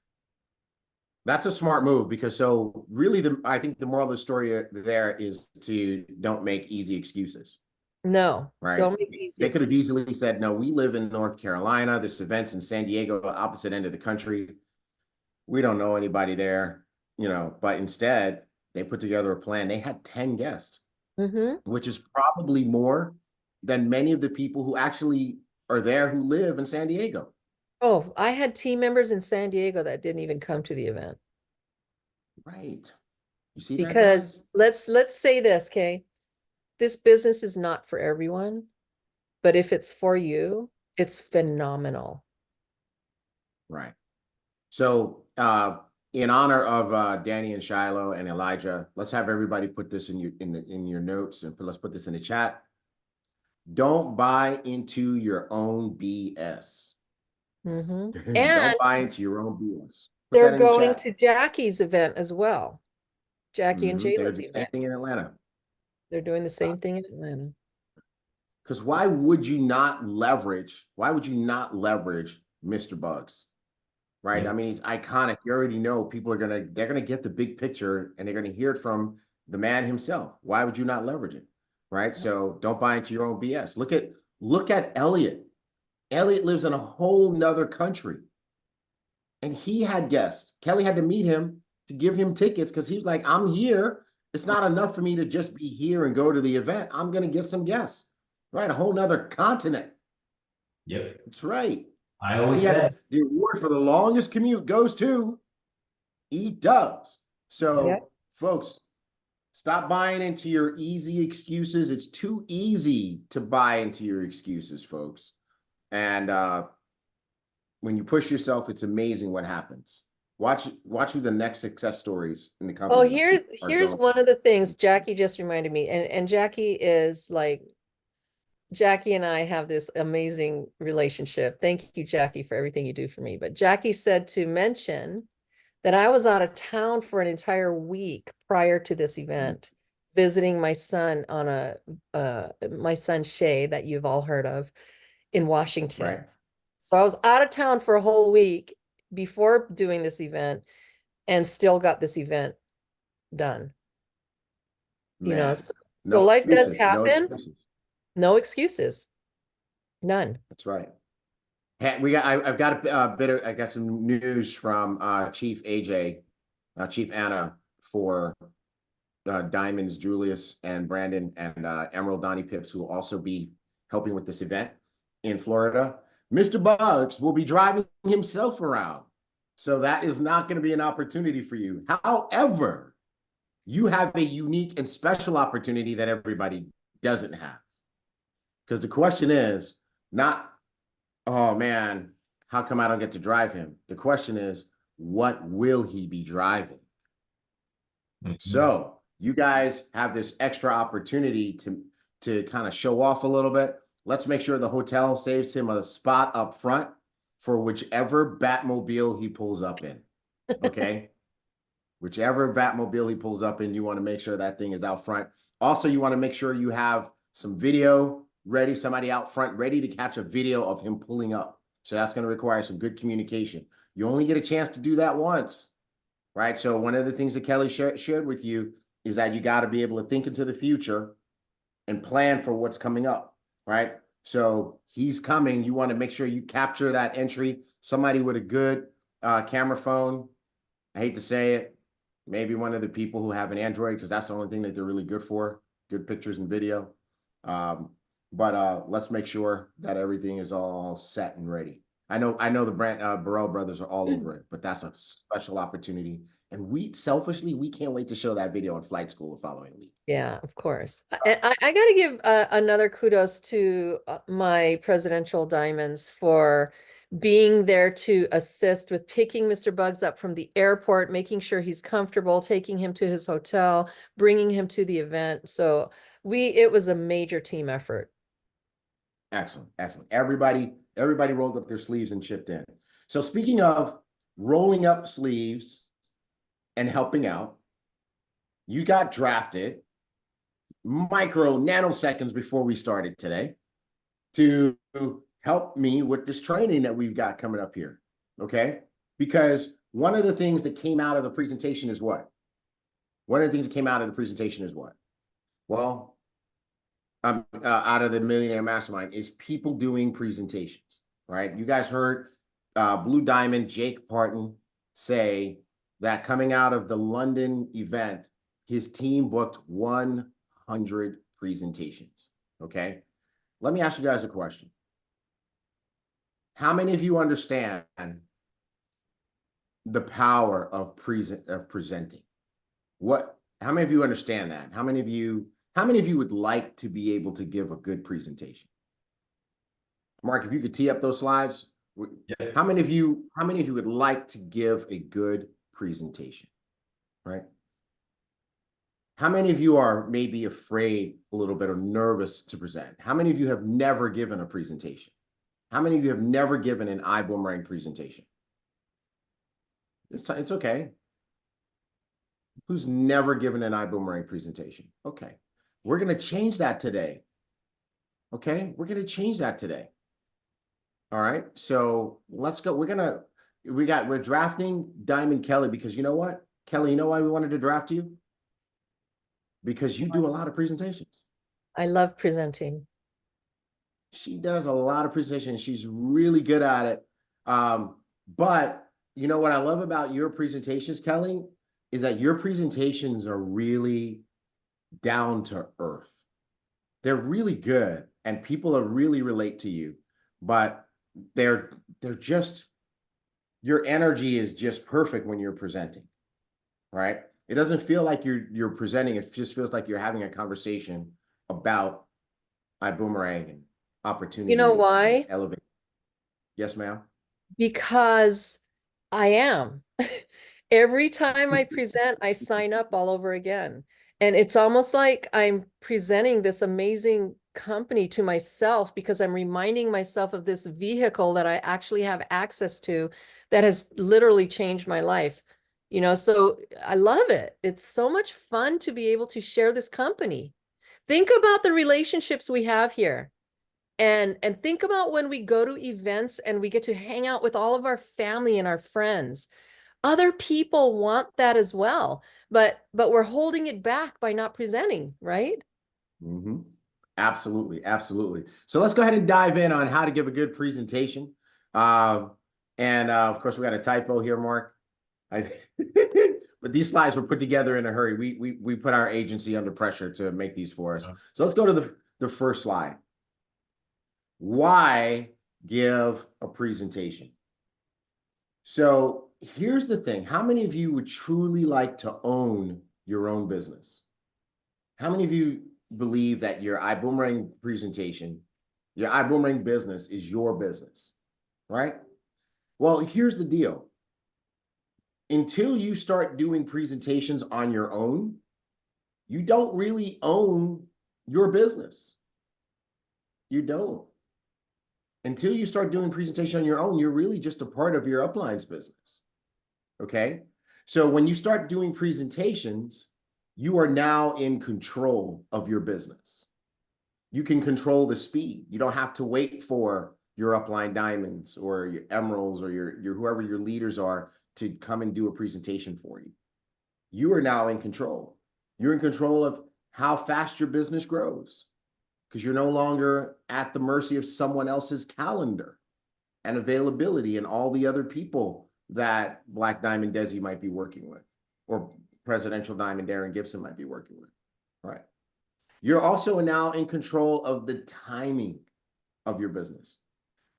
That's a smart move, because so really I think the moral of the story there is to don't make easy excuses. No, right? don't make easy They could have excuses. easily said, no, we live in North Carolina. This event's in San Diego, opposite end of the country. We don't know anybody there, you know, but instead they put together a plan. They had 10 guests, which is probably more than many of the people who actually are there who live in San Diego. Oh, I had team members in San Diego that didn't even come to the event. Right. You see Because that, let's say this, Kay. This business is not for everyone, but if it's for you, it's phenomenal. right. So in honor of Danny and Shiloh and Elijah, let's have everybody put this in your notes, and let's put this in the chat. Don't buy into your own BS. And don't buy into your own BS. Put they're that in the going chat. to Jackie's event as well. Jackie and They're Jayla's the same event. thing in Atlanta. They're doing the same thing in Atlanta. Because why would you not leverage? Why would you not leverage Mr. Bugs? Right? Yeah. I mean, he's iconic. You already know people are they're gonna get the big picture, and they're gonna hear it from the man himself. Why would you not leverage it? Right? So don't buy into your own BS. Look at Elliot. Elliot lives in a whole nother country. And he had guests. Kelly had to meet him to give him tickets, because he's like, I'm here. It's not enough for me to just be here and go to the event. I'm going to get some guests. Right? A whole nother continent. Yep. That's right. I always Yet said the award for the longest commute goes to E-Dubs. So, folks, stop buying into your easy excuses. It's too easy to buy into your excuses, folks. And when you push yourself, it's amazing what happens. Watch who the next success stories in the company. Oh, here's one of the things Jackie just reminded me, and Jackie is like, Jackie and I have this amazing relationship. Thank you, Jackie, for everything you do for me. But Jackie said to mention that I was out of town for an entire week prior to this event, visiting my son on my son Shay, that you've all heard of, in Washington. Right. So I was out of town for a whole week before doing this event, and still got this event done. Man. You know, so life does happen. No excuses. None. That's right. Hey, I've got I got some news from Chief AJ, Chief Anna for Diamonds, Julius and Brandon, and Emerald Donnie Pips, who will also be helping with this event in Florida. Mr. Bugs will be driving himself around. So that is not going to be an opportunity for you. However, you have a unique and special opportunity that everybody doesn't have. Because the question is not, oh man, how come I don't get to drive him? The question is, what will he be driving? So you guys have this extra opportunity to kind of show off a little bit. Let's make sure the hotel saves him a spot up front for whichever Batmobile he pulls up in. Okay? Whichever Batmobile he pulls up in, you want to make sure that thing is out front. Also, you want to make sure you have some video ready, somebody out front ready to catch a video of him pulling up. So that's going to require some good communication. You only get a chance to do that once, right? So one of the things that Kelly shared with you is that you got to be able to think into the future and plan for what's coming up, right? So he's coming. You want to make sure you capture that entry. Somebody with a good camera phone. I hate to say it. Maybe one of the people who have an Android, because that's the only thing that they're really good for, good pictures and video. But let's make sure that everything is all set and ready. I know the Burrell brothers are all over it, but that's a special opportunity. And we can't wait to show that video in flight school the following week. Yeah, of course. I got to give another kudos to my presidential diamonds for being there to assist with picking Mr. Bugs up from the airport, making sure he's comfortable, taking him to his hotel, bringing him to the event. So it was a major team effort. Excellent, excellent. Everybody rolled up their sleeves and chipped in. So speaking of rolling up sleeves and helping out, you got drafted nanoseconds before we started today to help me with this training that we've got coming up here, okay? Because one of the things that came out of the presentation is what? One of the things that came out of the presentation is what? Well, out of the Millionaire Mastermind is people doing presentations, right? You guys heard Blue Diamond, Jake Parton say that coming out of the London event, his team booked 100 presentations, okay? Let me ask you guys a question. How many of you understand the power of presenting? How many of you understand that? How many of you would like to be able to give a good presentation? Mark, if you could tee up those slides. Yeah. How many of you would like to give a good presentation, right? How many of you are maybe afraid a little bit or nervous to present? How many of you have never given a presentation? How many of you have never given an Ibüümerang presentation? It's okay. Who's never given an Ibüümerang presentation? Okay. We're going to change that today. Okay. We're going to change that today. All right. So let's go. We're drafting Diamond Kelly because you know what? Kelly, you know why we wanted to draft you? Because you do a lot of presentations. I love presenting. She does a lot of presentations. She's really good at it. But you know what I love about your presentations, Kelly, is that your presentations are really down to earth. They're really good and people really relate to you, but they're just, your energy is just perfect when you're presenting, right? It doesn't feel like you're presenting. It just feels like you're having a conversation about Ibüümerang and opportunity. You know why? Elevate. Yes, ma'am. Because I am. Every time I present, I sign up all over again. And it's almost like I'm presenting this amazing company to myself because I'm reminding myself of this vehicle that I actually have access to that has literally changed my life. You know, so I love it. It's so much fun to be able to share this company. Think about the relationships we have here. And think about when we go to events and we get to hang out with all of our family and our friends. Other people want that as well, but we're holding it back by not presenting, right? Mm-hmm. Absolutely, absolutely. So let's go ahead and dive in on how to give a good presentation. Of course, we got a typo here, Mark. But these slides were put together in a hurry. We put our agency under pressure to make these for us. So let's go to the first slide. Why give a presentation? So here's the thing. How many of you would truly like to own your own business? How many of you believe that your Ibüümerang presentation, your Ibüümerang business is your business, right? Well, here's the deal. Until you start doing presentations on your own, you don't really own your business. You don't. Until you start doing presentation on your own, you're really just a part of your uplines business. Okay. So when you start doing presentations, you are now in control of your business. You can control the speed. You don't have to wait for your upline diamonds or your emeralds or your whoever your leaders are to come and do a presentation for you. You are now in control. You're in control of how fast your business grows, because you're no longer at the mercy of someone else's calendar and availability and all the other people that Black Diamond Desi might be working with, or Presidential Diamond Darren Gibson might be working with, right? You're also now in control of the timing of your business.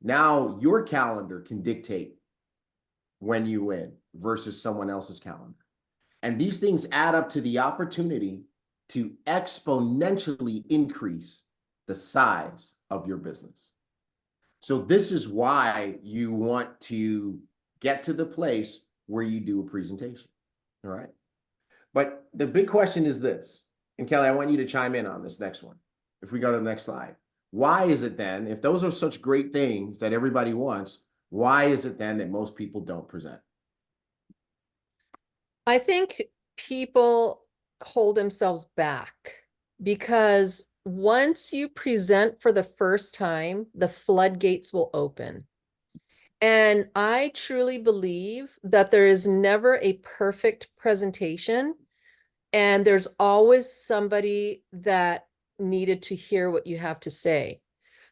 Now your calendar can dictate when you win versus someone else's calendar. And these things add up to the opportunity to exponentially increase the size of your business. So this is why you want to get to the place where you do a presentation. All right. But the big question is this, and Kelly, I want you to chime in on this next one. If we go to the next slide, why is it then, if those are such great things that everybody wants, why is it then that most people don't present? I think people hold themselves back because once you present for the first time, the floodgates will open. And I truly believe that there is never a perfect presentation, and there's always somebody that needed to hear what you have to say.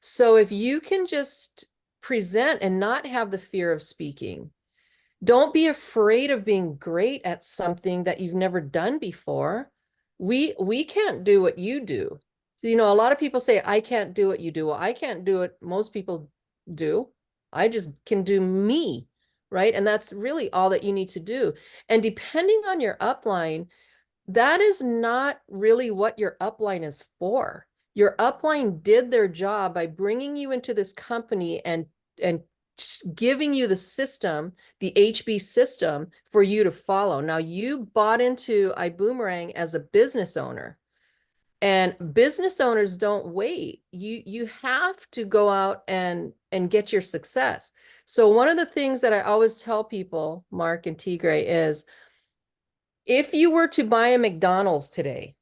So if you can just present and not have the fear of speaking, don't be afraid of being great at something that you've never done before. We can't do what you do. So, you know, a lot of people say, I can't do what you do. Well, I can't do what most people do. I just can do me, right? And that's really all that you need to do. And depending on your upline, that is not really what your upline is for. Your upline did their job by bringing you into this company and giving you the system, the HB system for you to follow. Now you bought into Ibüümerang as a business owner, and business owners don't wait. You have to go out and get your success. So one of the things that I always tell people, Mark and Tigray, is if you were to buy a McDonald's today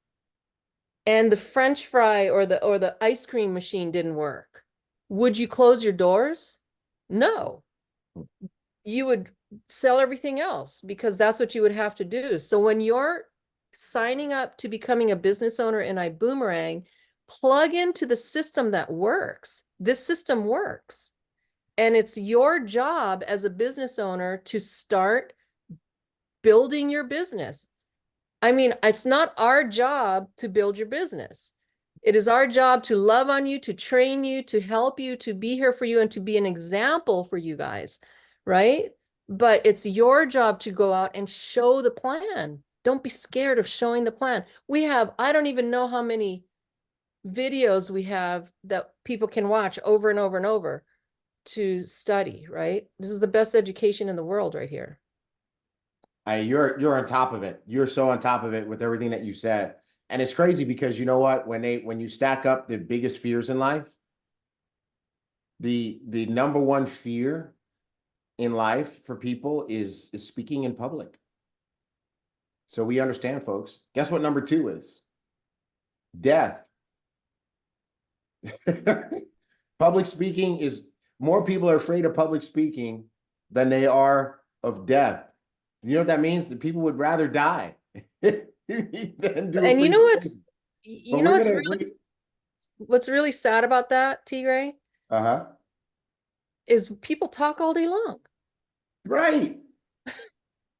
and the French fry or the ice cream machine didn't work, would you close your doors? No. You would sell everything else because that's what you would have to do. So when you're signing up to becoming a business owner in Ibüümerang, plug into the system that works. This system works. And it's your job as a business owner to start building your business. I mean, it's not our job to build your business. It is our job to love on you, to train you, to help you, to be here for you, and to be an example for you guys, right? But it's your job to go out and show the plan. Don't be scared of showing the plan. We have, I don't even know how many videos we have that people can watch over and over and over to study, right? This is the best education in the world right here. You're on top of it. You're so on top of it with everything that you said. And it's crazy because you know what? When you stack up the biggest fears in life, the number one fear in life for people is speaking in public. So we understand, folks. Guess what number 2 is? Death. Public speaking is, more people are afraid of public speaking than they are of death. You know what that means? That people would rather die than do. And you know what's really sad about that, Tigray? Is people talk all day long. Right.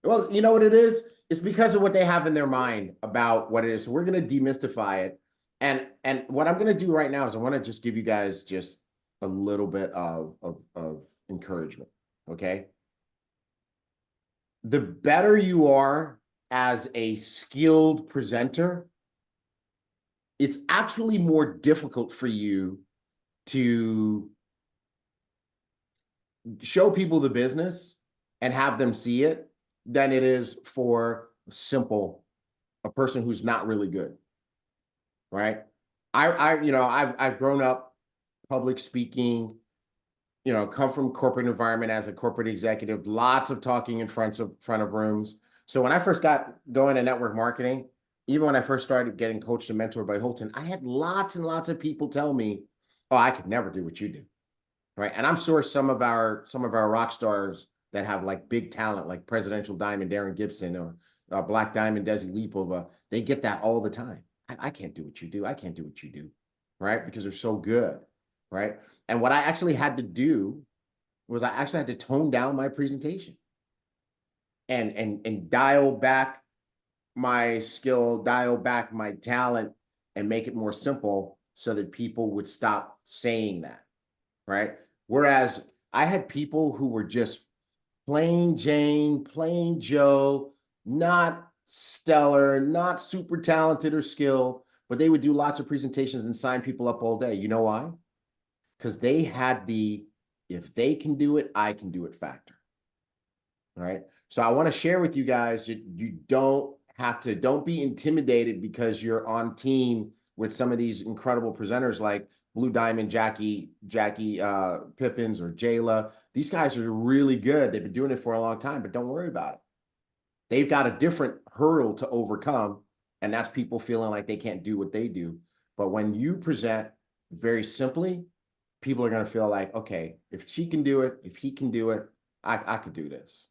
Well, you know what it is? It's because of what they have in their mind about what it is. So we're going to demystify it. And what I'm going to do right now is I want to just give you guys just a little bit of encouragement. Okay. The better you are as a skilled presenter, it's actually more difficult for you to show people the business and have them see it than it is for a person who's not really good, right? I've grown up public speaking, come from corporate environment as a corporate executive, lots of talking in front of rooms. So when I first got going to network marketing, even when I first started getting coached and mentored by Holton, I had lots and lots of people tell me, oh, I could never do what you do, right? And I'm sure some of our rock stars that have like big talent, like Presidential Diamond Darren Gibson or Black Diamond Desi Lipova, they get that all the time. I can't do what you do. I can't do what you do, right? Because they're so good, right? And what I actually had to do was I actually had to tone down my presentation and dial back my skill, dial back my talent, and make it more simple so that people would stop saying that, right? Whereas I had people who were just plain Jane, plain Joe, not stellar, not super talented or skilled, but they would do lots of presentations and sign people up all day. You know why? Because they had the if they can do it, I can do it factor. All right. So I want to share with you guys that you don't be intimidated because you're on team with some of these incredible presenters like Blue Diamond, Jackie Pippins, or Jayla. These guys are really good. They've been doing it for a long time, but don't worry about it. They've got a different hurdle to overcome, and that's people feeling like they can't do what they do. But when you present very simply, people are going to feel like, okay, if she can do it, if he can do it, I could do this.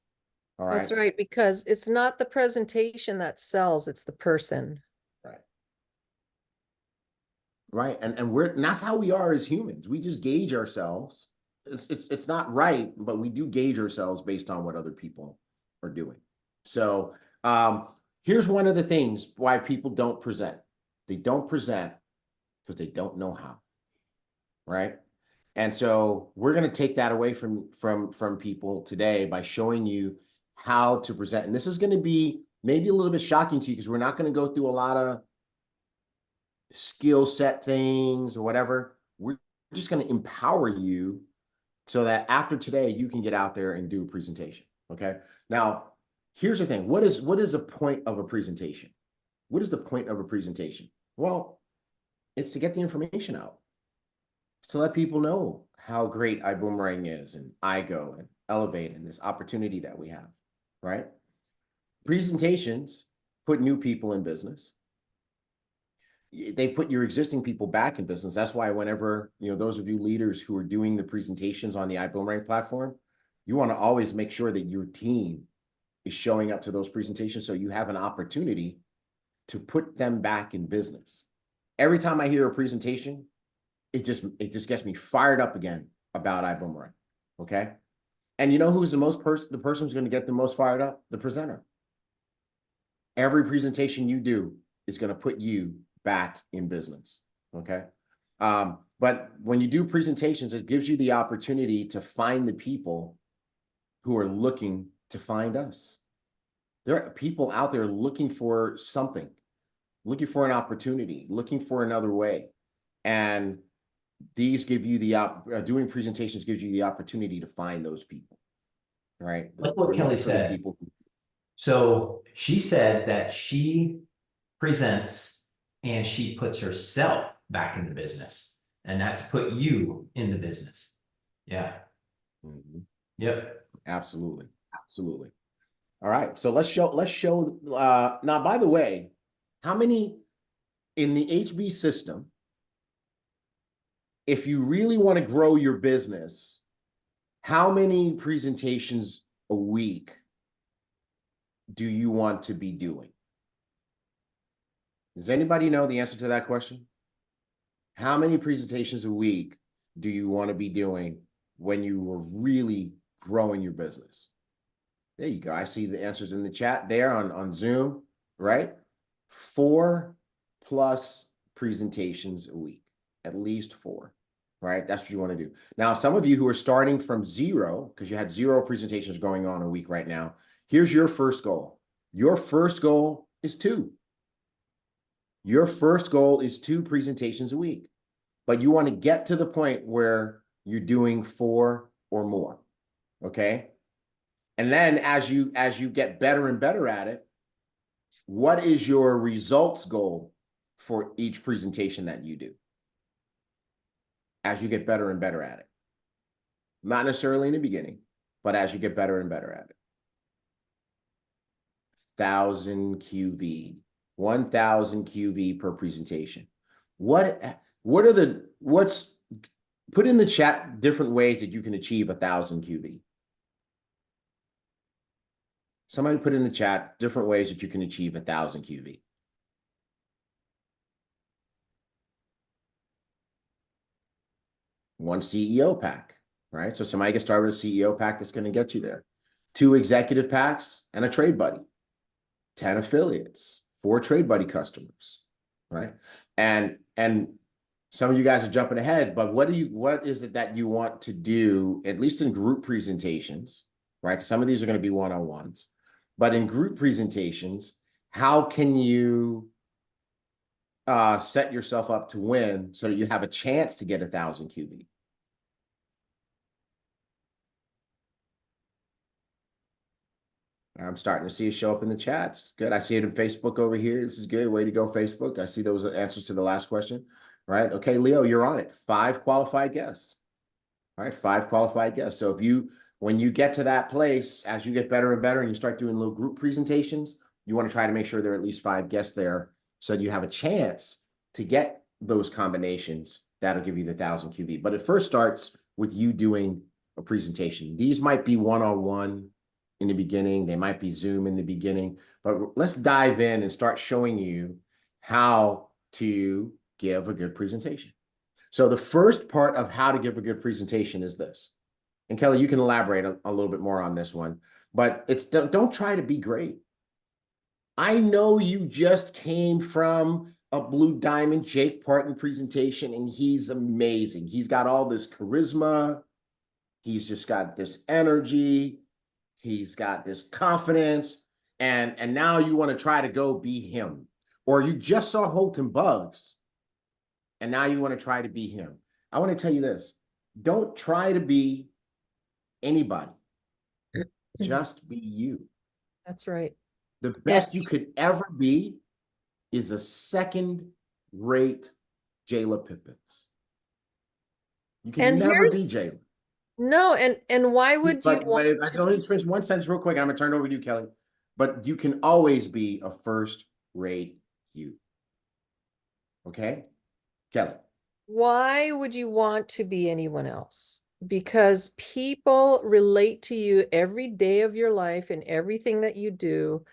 All right. That's right, because it's not the presentation that sells, it's the person. Right. Right. And that's how we are as humans. We just gauge ourselves. It's not right, but we do gauge ourselves based on what other people are doing. So here's one of the things why people don't present. They don't present because they don't know how. Right. And so we're going to take that away from people today by showing you how to present. And this is going to be maybe a little bit shocking to you because we're not going to go through a lot of skill set things or whatever. We're just going to empower you so that after today, you can get out there and do a presentation. Okay. Now, here's the thing. What is the point of a presentation? What is the point of a presentation? Well, it's to get the information out. To let people know how great Ibüümerang is and IGO and Elevate and this opportunity that we have, right? Presentations put new people in business. They put your existing people back in business. That's why whenever, those of you leaders who are doing the presentations on the Ibüümerang platform, you want to always make sure that your team is showing up to those presentations so you have an opportunity to put them back in business. Every time I hear a presentation, it just gets me fired up again about Ibüümerang, okay? And you know who's the person who's going to get the most fired up? The presenter. Every presentation you do is going to put you back in business, okay? But when you do presentations, it gives you the opportunity to find the people who are looking to find us. There are people out there looking for something, looking for an opportunity, looking for another way. And these give you doing presentations gives you the opportunity to find those people, right? Like what Kelly said. So she said that she presents and she puts herself back in the business, and that's put you in the business. Yeah. Mm-hmm. Yep. Absolutely. Absolutely. All right. So let's show now, by the way, how many in the HB system, if you really want to grow your business, how many presentations a week do you want to be doing? Does anybody know the answer to that question? How many presentations a week do you want to be doing when you were really growing your business? There you go. I see the answers in the chat there on Zoom, right? 4+ presentations a week, at least 4, right? That's what you want to do. Now, some of you who are starting from 0, because you had 0 presentations going on a week right now, here's your first goal. Your first goal is 2. Your first goal is 2 presentations a week, but you want to get to the point where you're doing 4 or more, okay? And then as you get better and better at it, what is your results goal for each presentation that you do? As you get better and better at it. Not necessarily in the beginning, but as you get better and better at it. 1,000 QV, 1,000 QV per presentation. Put in the chat different ways that you can achieve 1,000 QV. Somebody put in the chat different ways that you can achieve 1,000 QV. One CEO pack, right? So somebody gets started with a CEO pack that's going to get you there. 2 executive packs and a trade buddy. 10 affiliates, 4 trade buddy customers, right? And some of you guys are jumping ahead, but what is it that you want to do, at least in group presentations, right? Some of these are going to be one-on-ones, but in group presentations, how can you set yourself up to win so that you have a chance to get 1,000 QV? I'm starting to see it show up in the chats. Good. I see it in Facebook over here. This is good. Way to go, Facebook. I see those answers to the last question. Right. Okay, Leo, you're on it. 5 qualified guests. All right, 5 qualified guests. So when you get to that place, as you get better and better and you start doing little group presentations, you want to try to make sure there are at least 5 guests there so that you have a chance to get those combinations that'll give you the 1,000 QB. But it first starts with you doing a presentation. These might be one-on-one in the beginning. They might be Zoom in the beginning, but let's dive in and start showing you how to give a good presentation. So the first part of how to give a good presentation is this. And Kelly, you can elaborate a little bit more on this one, but it's don't try to be great. I know you just came from a Blue Diamond Jake Parton presentation and he's amazing. He's got all this charisma. He's just got this energy. He's got this confidence. And now you want to try to go be him. Or you just saw Holton Bugs and now you want to try to be him. I want to tell you this. Don't try to be anybody. Just be you. That's right. The best you could ever be is a second-rate Jayla Pippins. You can never be Jayla. No, and why would you want I can only finish one sentence real quick. I'm going to turn it over to you, Kelly. But you can always be a first-rate you. Okay? Kelly. Why would you want to be anyone else? Because people relate to you every day of your life and everything that you do.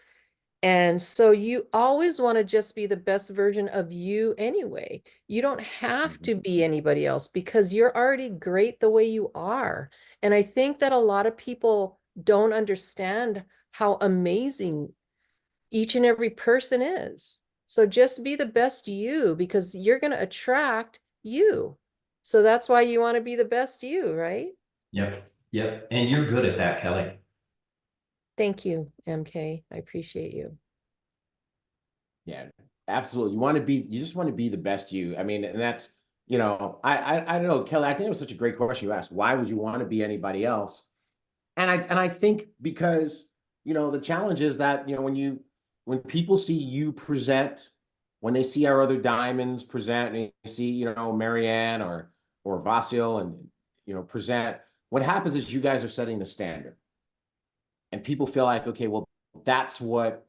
And so you always want to just be the best version of you anyway. You don't have to be anybody else because you're already great the way you are. And I think that a lot of people don't understand how amazing each and every person is. So just be the best you because you're going to attract you. So that's why you want to be the best you, right? Yep. Yep. And you're good at that, Kelly. Thank you, MK. I appreciate you. Yeah, absolutely. You just want to be the best you. I mean, and that's, I don't know, Kelly, I think it was such a great question you asked. Why would you want to be anybody else? And I think because, the challenge is that, when people see you present, when they see our other diamonds present and they see, Marianne or Vasil and, present, what happens is you guys are setting the standard. And people feel like, okay, well, that's what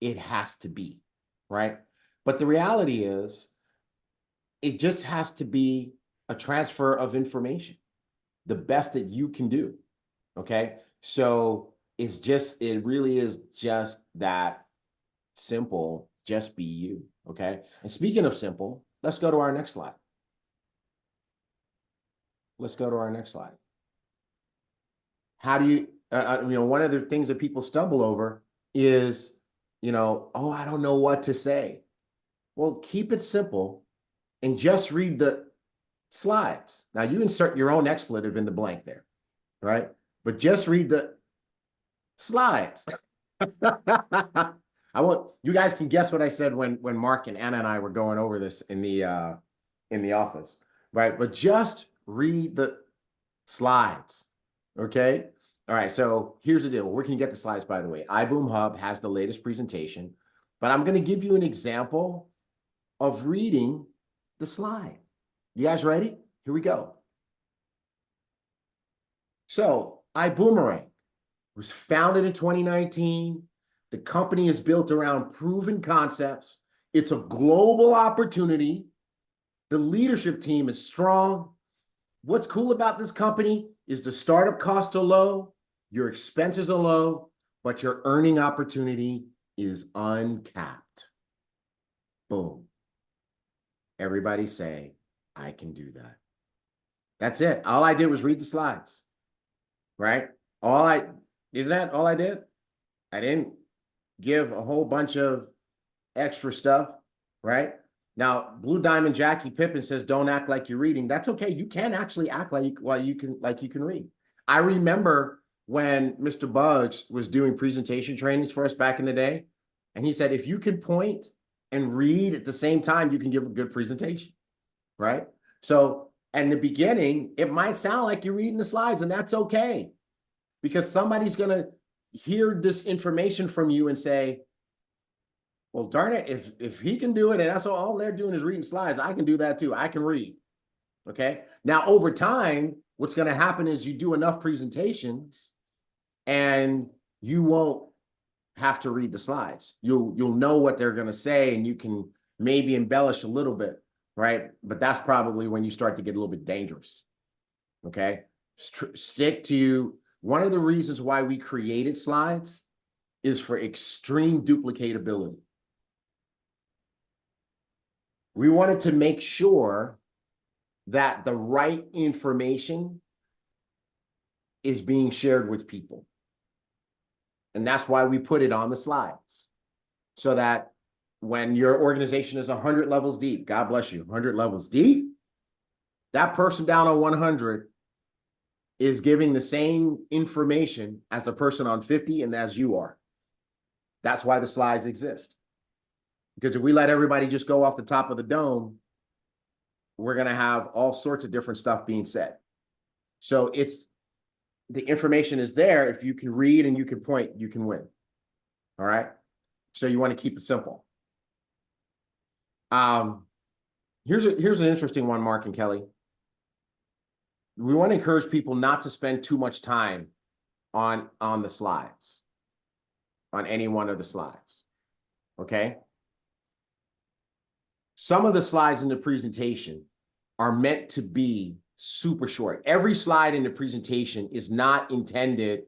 it has to be, right? But the reality is, it just has to be a transfer of information, the best that you can do, okay? So it really is just that simple, just be you, okay? And speaking of simple, let's go to our next slide. Let's go to our next slide. How do you, one of the things that people stumble over is, oh, I don't know what to say. Well, keep it simple and just read the slides. Now you insert your own expletive in the blank there, right? But just read the slides. You guys can guess what I said when Mark and Anna and I were going over this in the office, right? But just read the slides, okay? All right, so here's the deal. Where can you get the slides, by the way? iBoom Hub has the latest presentation, but I'm going to give you an example of reading the slide. You guys ready? Here we go. So, Ibüümerang was founded in 2019. The company is built around proven concepts. It's a global opportunity. The leadership team is strong. What's cool about this company is the startup costs are low, your expenses are low, but your earning opportunity is uncapped. Boom. Everybody say, I can do that. That's it. All I did was read the slides, right? Isn't that all I did? I didn't give a whole bunch of extra stuff, right? Now, Blue Diamond Jackie Pippin says, don't act like you're reading. That's okay. You can actually act like you can read. I remember when Mr. Bugs was doing presentation trainings for us back in the day, and he said, if you can point and read at the same time, you can give a good presentation, right? So, in the beginning, it might sound like you're reading the slides, and that's okay, because somebody's going to, hear this information from you and say, well, darn it, if he can do it and that's all they're doing is reading slides, I can do that too. I can read. Okay. Now, over time, what's going to happen is you do enough presentations and you won't have to read the slides. You'll know what they're going to say and you can maybe embellish a little bit, right? But that's probably when you start to get a little bit dangerous. Okay. Stick to one of the reasons why we created slides is for extreme duplicatability. We wanted to make sure that the right information is being shared with people. And that's why we put it on the slides. So that when your organization is 100 levels deep, God bless you, 100 levels deep, that person down on 100 is giving the same information as the person on 50 and as you are. That's why the slides exist. Because if we let everybody just go off the top of the dome, we're going to have all sorts of different stuff being said. So the information is there. If you can read and you can point, you can win. All right. So you want to keep it simple. Here's an interesting one, Mark and Kelly. We want to encourage people not to spend too much time on the slides, on any one of the slides. Okay. Some of the slides in the presentation are meant to be super short. Every slide in the presentation is not intended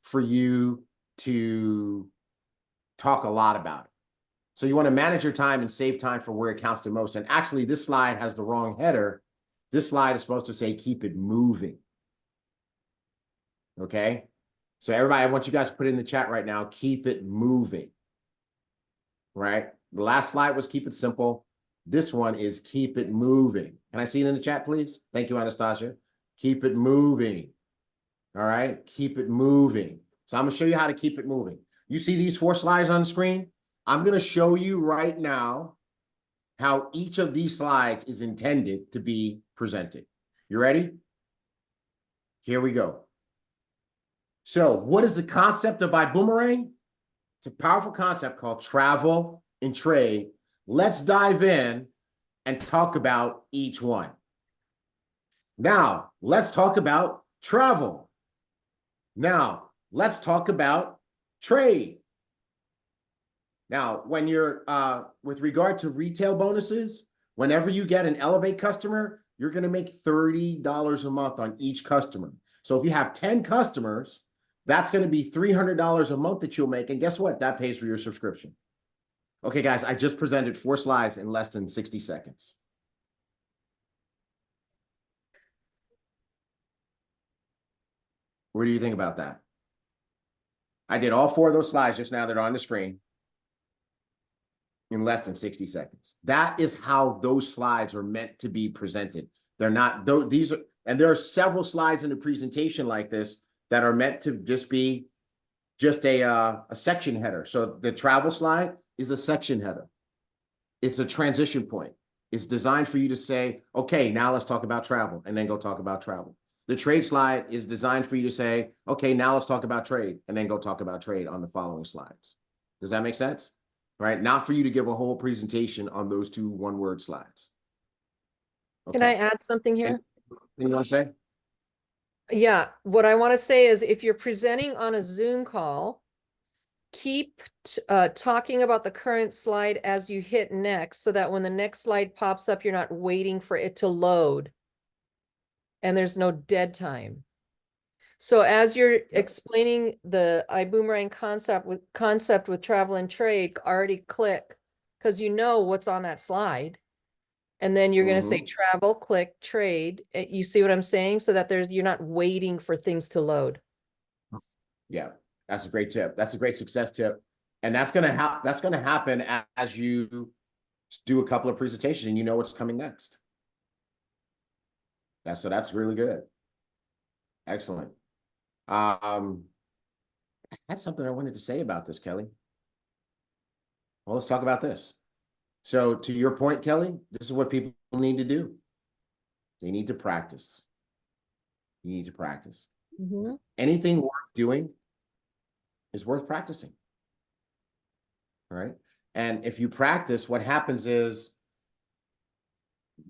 for you to talk a lot about it. So you want to manage your time and save time for where it counts the most. And actually, this slide has the wrong header. This slide is supposed to say, keep it moving. Okay. So everybody, I want you guys to put it in the chat right now, keep it moving. Right. The last slide was keep it simple. This one is keep it moving. Can I see it in the chat, please? Thank you, Anastasia. Keep it moving. All right. Keep it moving. So I'm going to show you how to keep it moving. You see these 4 slides on the screen? I'm going to show you right now how each of these slides is intended to be presented. You ready? Here we go. So what is the concept of Ibüümerang? It's a powerful concept called travel and trade. Let's dive in and talk about each one. Now, let's talk about travel. Now, let's talk about trade. Now, when you're, with regard to retail bonuses, whenever you get an Elevate customer, you're going to make $30 a month on each customer. So if you have 10 customers, that's going to be $300 a month that you'll make. And guess what? That pays for your subscription. Okay, guys, I just presented 4 slides in less than 60 seconds. What do you think about that? I did all 4 of those slides just now that are on the screen in less than 60 seconds. That is how those slides are meant to be presented. They're not, these are, and there are several slides in the presentation like this that are meant to just be just a section header. So the travel slide is a section header. It's a transition point. It's designed for you to say, okay, now let's talk about travel, and then go talk about travel. The trade slide is designed for you to say, okay, now let's talk about trade, and then go talk about trade on the following slides. Does that make sense? Right? Not for you to give a whole presentation on those 2 one-word slides. Okay. Can I add something here? Anything you want to say? Yeah, what I want to say is if you're presenting on a Zoom call, keep talking about the current slide as you hit next, so that when the next slide pops up, you're not waiting for it to load and there's no dead time. So as you're explaining the Ibüümerang concept with travel and trade, already click, because you know what's on that slide. And then you're going to say travel, click, trade. You see what I'm saying? So that you're not waiting for things to load. Yeah, that's a great tip. That's a great success tip. And that's going to happen as you do a couple of presentations and you know what's coming next. That's really good. Excellent. I had something I wanted to say about this, Kelly. Well, let's talk about this. So to your point, Kelly, this is what people need to do. They need to practice. You need to practice. Anything worth doing is worth practicing. All right. And if you practice, what happens is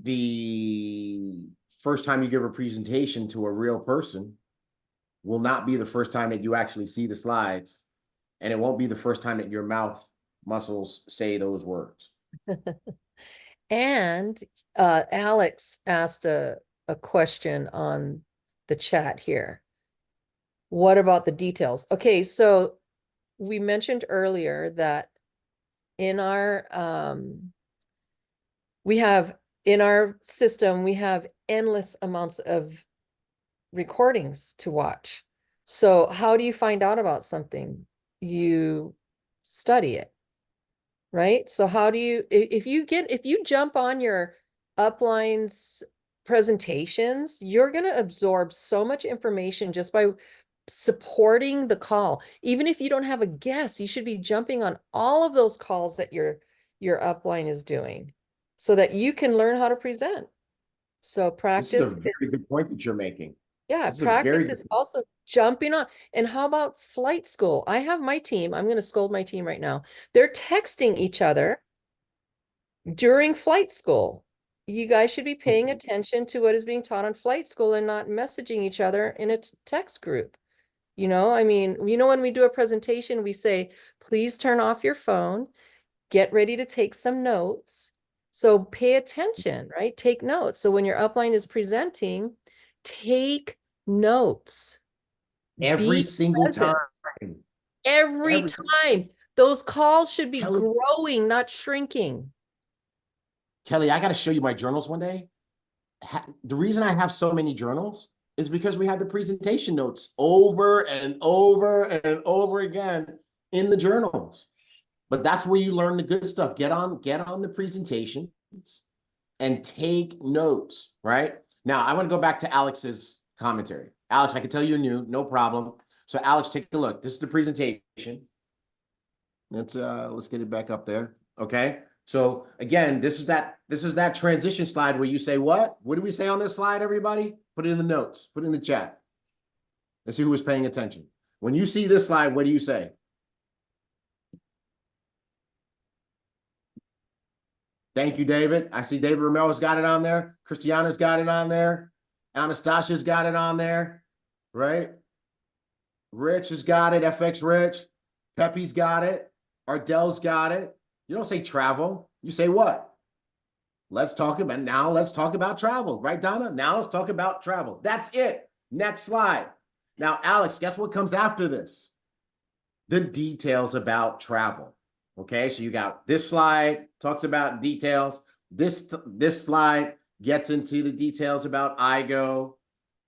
the first time you give a presentation to a real person will not be the first time that you actually see the slides, and it won't be the first time that your mouth muscles say those words. And Alex asked a question on the chat here. What about the details? Okay, so we mentioned earlier that in our in our system, we have endless amounts of recordings to watch. So how do you find out about something? You study it, right? So how do you, if you jump on your uplines presentations, you're going to absorb so much information just by supporting the call. Even if you don't have a guest, you should be jumping on all of those calls that your upline is doing so that you can learn how to present. So practice. This is a very good point that you're making. Yeah, This is a very practice good is also jumping on. And how about flight school? I have my team. I'm going to scold my team right now. They're texting each other during flight school. You guys should be paying attention to what is being taught on flight school and not messaging each other in a text group. You know, I mean, when we do a presentation, we say, please turn off your phone, get ready to take some notes. So pay attention, right? Take notes. So when your upline is presenting, take notes. Every single time. Every time. Those calls should be Kelly, growing, not shrinking. Kelly, I got to show you my journals one day. The reason I have so many journals is because we had the presentation notes over and over and over again in the journals. But that's where you learn the good stuff. Get on the presentations and take notes, right? Now, I want to go back to Alex's commentary. Alex, I can tell you're new, no problem. So Alex, take a look. This is the presentation. Let's get it back up there. Okay. So again, this is that transition slide where you say what? What do we say on this slide, everybody? Put it in the notes, put it in the chat. Let's see who was paying attention. When you see this slide, what do you say? Thank you, David. I see David Romero's got it on there. Christiana's got it on there. Anastasia's got it on there, right? Rich has got it, FX Rich. Pepe's got it. Ardell's got it. You don't say travel. You say what? Let's talk about travel, right, Donna? Now let's talk about travel. That's it. Next slide. Now, Alex, guess what comes after this? The details about travel. Okay, so you got this slide, talks about details. This slide gets into the details about IGO.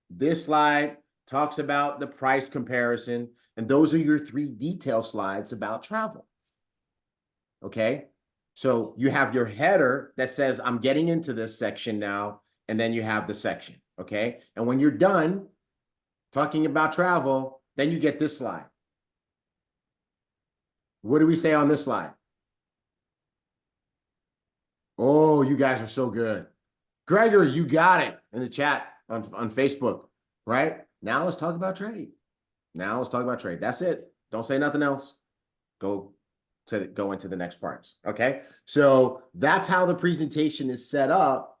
This slide talks about the price comparison. And those are your 3 detail slides about travel. Okay, so you have your header that says, I'm getting into this section now. And then you have the section. Okay, and when you're done talking about travel, then you get this slide. What do we say on this slide? Oh, you guys are so good. Gregor, you got it in the chat on Facebook, right? Now let's talk about trade. That's it. Don't say nothing else. Go into the next parts, okay? So that's how the presentation is set up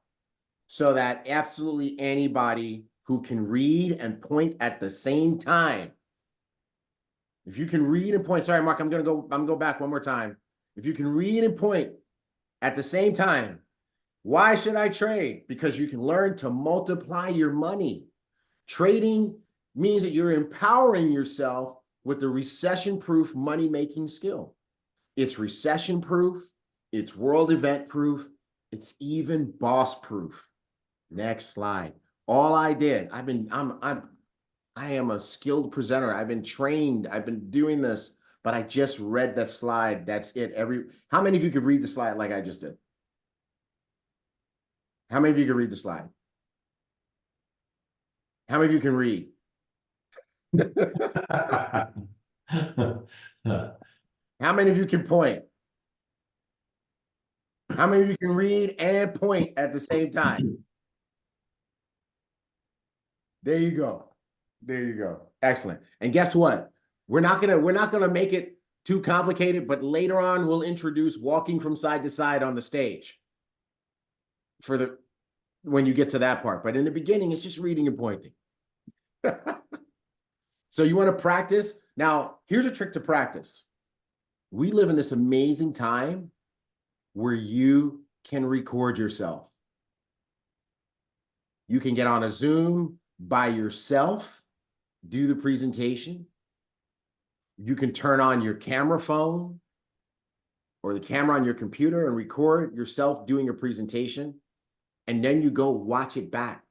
so that absolutely anybody who can read and point at the same time. If you can read and point, sorry, Mark, I'm gonna go back one more time. If you can read and point at the same time, why should I trade? Because you can learn to multiply your money. Trading means that you're empowering yourself with the recession-proof money-making skill. It's recession-proof, it's world event-proof, it's even boss-proof. Next slide. All I did, I am a skilled presenter. I've been trained. I've been doing this, but I just read the slide. That's it. How many of you could read the slide like I just did? How many of you could read the slide? How many of you can read? How many of you can point? How many of you can read and point at the same time? There you go. There you go. Excellent. And guess what? We're not gonna make it too complicated, but later on we'll introduce walking from side to side on the stage when you get to that part. But in the beginning, it's just reading and pointing. So you want to practice. Now, here's a trick to practice. We live in this amazing time where you can record yourself. You can get on a Zoom by yourself, do the presentation. You can turn on your camera phone or the camera on your computer and record yourself doing your presentation, and then you go watch it back.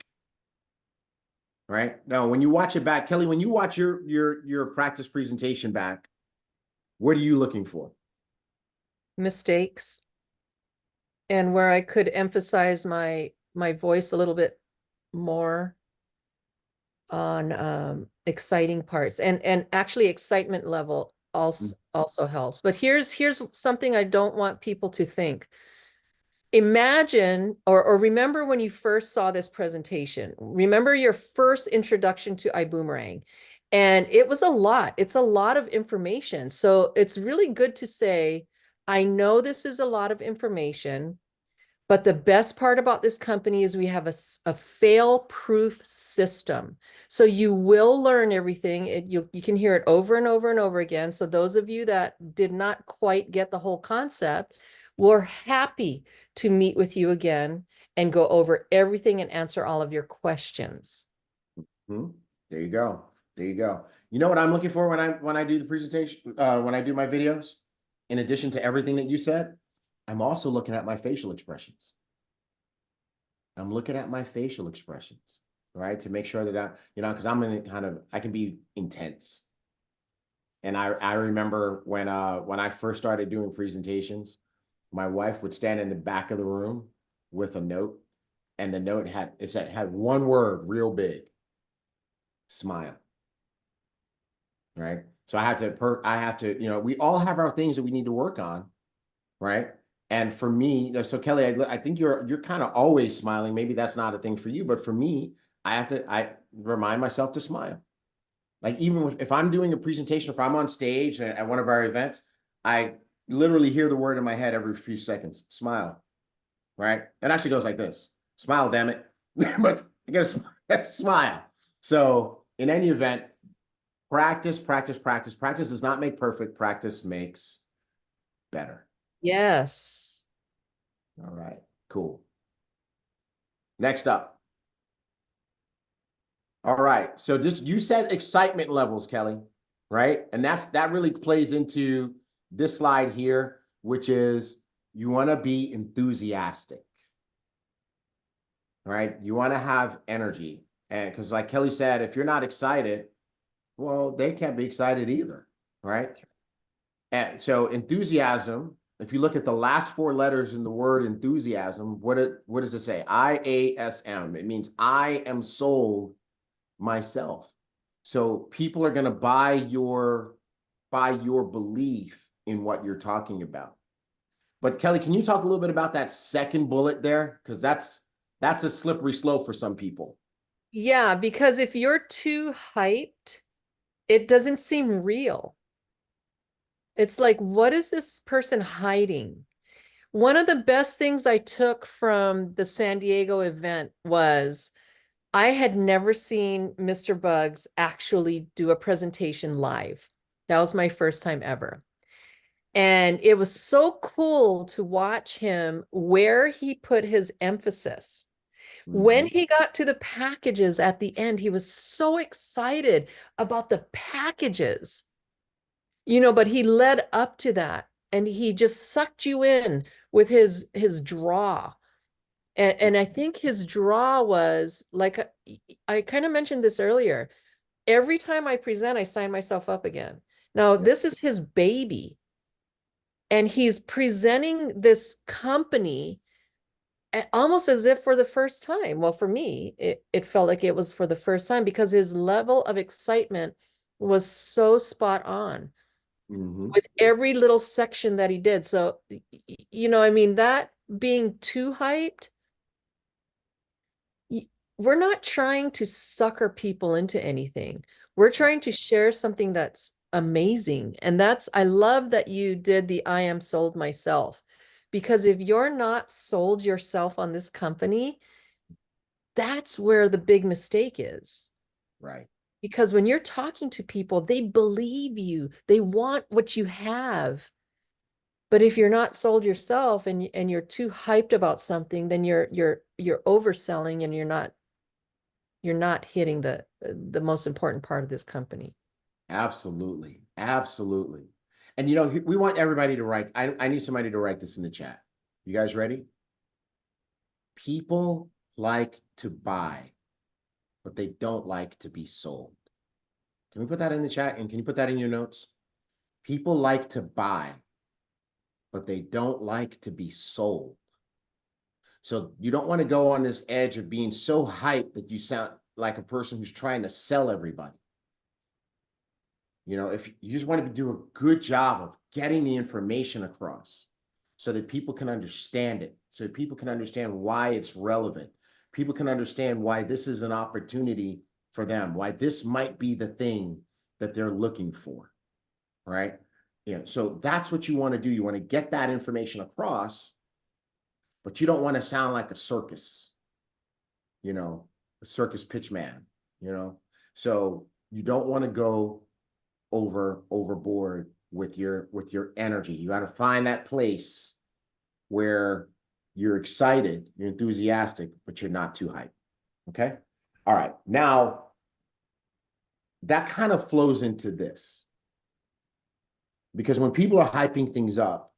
Right? Now, when you watch it back, Kelly, when you watch your practice presentation back, what are you looking for? Mistakes. And where I could emphasize my voice a little bit more on exciting parts, and actually excitement level also helps. But here's something I don't want people to think. Imagine or remember when you first saw this presentation. Remember your first introduction to Ibüümerang, and it was a lot. It's a lot of information. So it's really good to say, I know this is a lot of information, but the best part about this company is we have a fail-proof system. So you will learn everything. You can hear it over and over and over again. So those of you that did not quite get the whole concept, we're happy to meet with you again and go over everything and answer all of your questions. There you go. There you go. You know what I'm looking for when I do the presentation, when I do my videos? In addition to everything that you said, I'm also looking at my facial expressions. I'm looking at my facial expressions, right? To make sure that because I'm in I can be intense. And I remember when I first started doing presentations, my wife would stand in the back of the room with a note, and the note had one word real big: smile. Right? So I have to, we all have our things that we need to work on, right? And for me, so Kelly, I think you're kind of always smiling. Maybe that's not a thing for you, but for me, I remind myself to smile. Like even if I'm doing a presentation, if I'm on stage at one of our events, I literally hear the word in my head every few seconds: smile. Right? It actually goes like this: smile, damn it. But I gotta smile. So in any event, practice, practice, practice. Practice does not make perfect. Practice makes better. Yes. All right, cool. Next up. All right, so you said excitement levels, Kelly, right? And that really plays into this slide here, which is you want to be enthusiastic, right? You want to have energy. And because like Kelly said, if you're not excited, well, they can't be excited either, right? And so enthusiasm, if you look at the last four letters in the word enthusiasm, what does it say? IASM. It means I am sold myself. So people are going to buy your belief in what you're talking about. But Kelly, can you talk a little bit about that second bullet there? Because that's a slippery slope for some people. Yeah, because if you're too hyped, it doesn't seem real. It's like, what is this person hiding? One of the best things I took from the San Diego event was I had never seen Mr. Bugs actually do a presentation live. That was my first time ever. And it was so cool to watch him where he put his emphasis. When he got to the packages at the end, he was so excited about the packages, but he led up to that and he just sucked you in with his draw. And I think his draw was like, I kind of mentioned this earlier. Every time I present, I sign myself up again. Now, this is his baby. And he's presenting this company almost as if for the first time. Well, for me, it felt like it was for the first time because his level of excitement was so spot on with every little section that he did. So, that being too hyped, we're not trying to sucker people into anything. We're trying to share something that's amazing. And I love that you did the I am sold myself, because if you're not sold yourself on this company, that's where the big mistake is. Right. Because when you're talking to people, they believe you, they want what you have. But if you're not sold yourself and you're too hyped about something, then you're overselling, and you're not hitting the most important part of this company. Absolutely. Absolutely. And you know, we want everybody to write. I need somebody to write this in the chat. You guys ready? People like to buy, but they don't like to be sold. Can we put that in the chat? And can you put that in your notes? People like to buy, but they don't like to be sold. So you don't want to go on this edge of being so hyped that you sound like a person who's trying to sell everybody. You know, if you just want to do a good job of getting the information across so that people can understand it, so that people can understand why it's relevant, people can understand why this is an opportunity for them, why this might be the thing that they're looking for, right? Yeah, so that's what you want to do. You want to get that information across, but you don't want to sound like a circus, you know, a circus pitch man, you know? So you don't want to go overboard with your energy. You got to find that place where you're excited, you're enthusiastic, but you're not too hyped. Okay. All right. Now that kind of flows into this, because when people are hyping things up,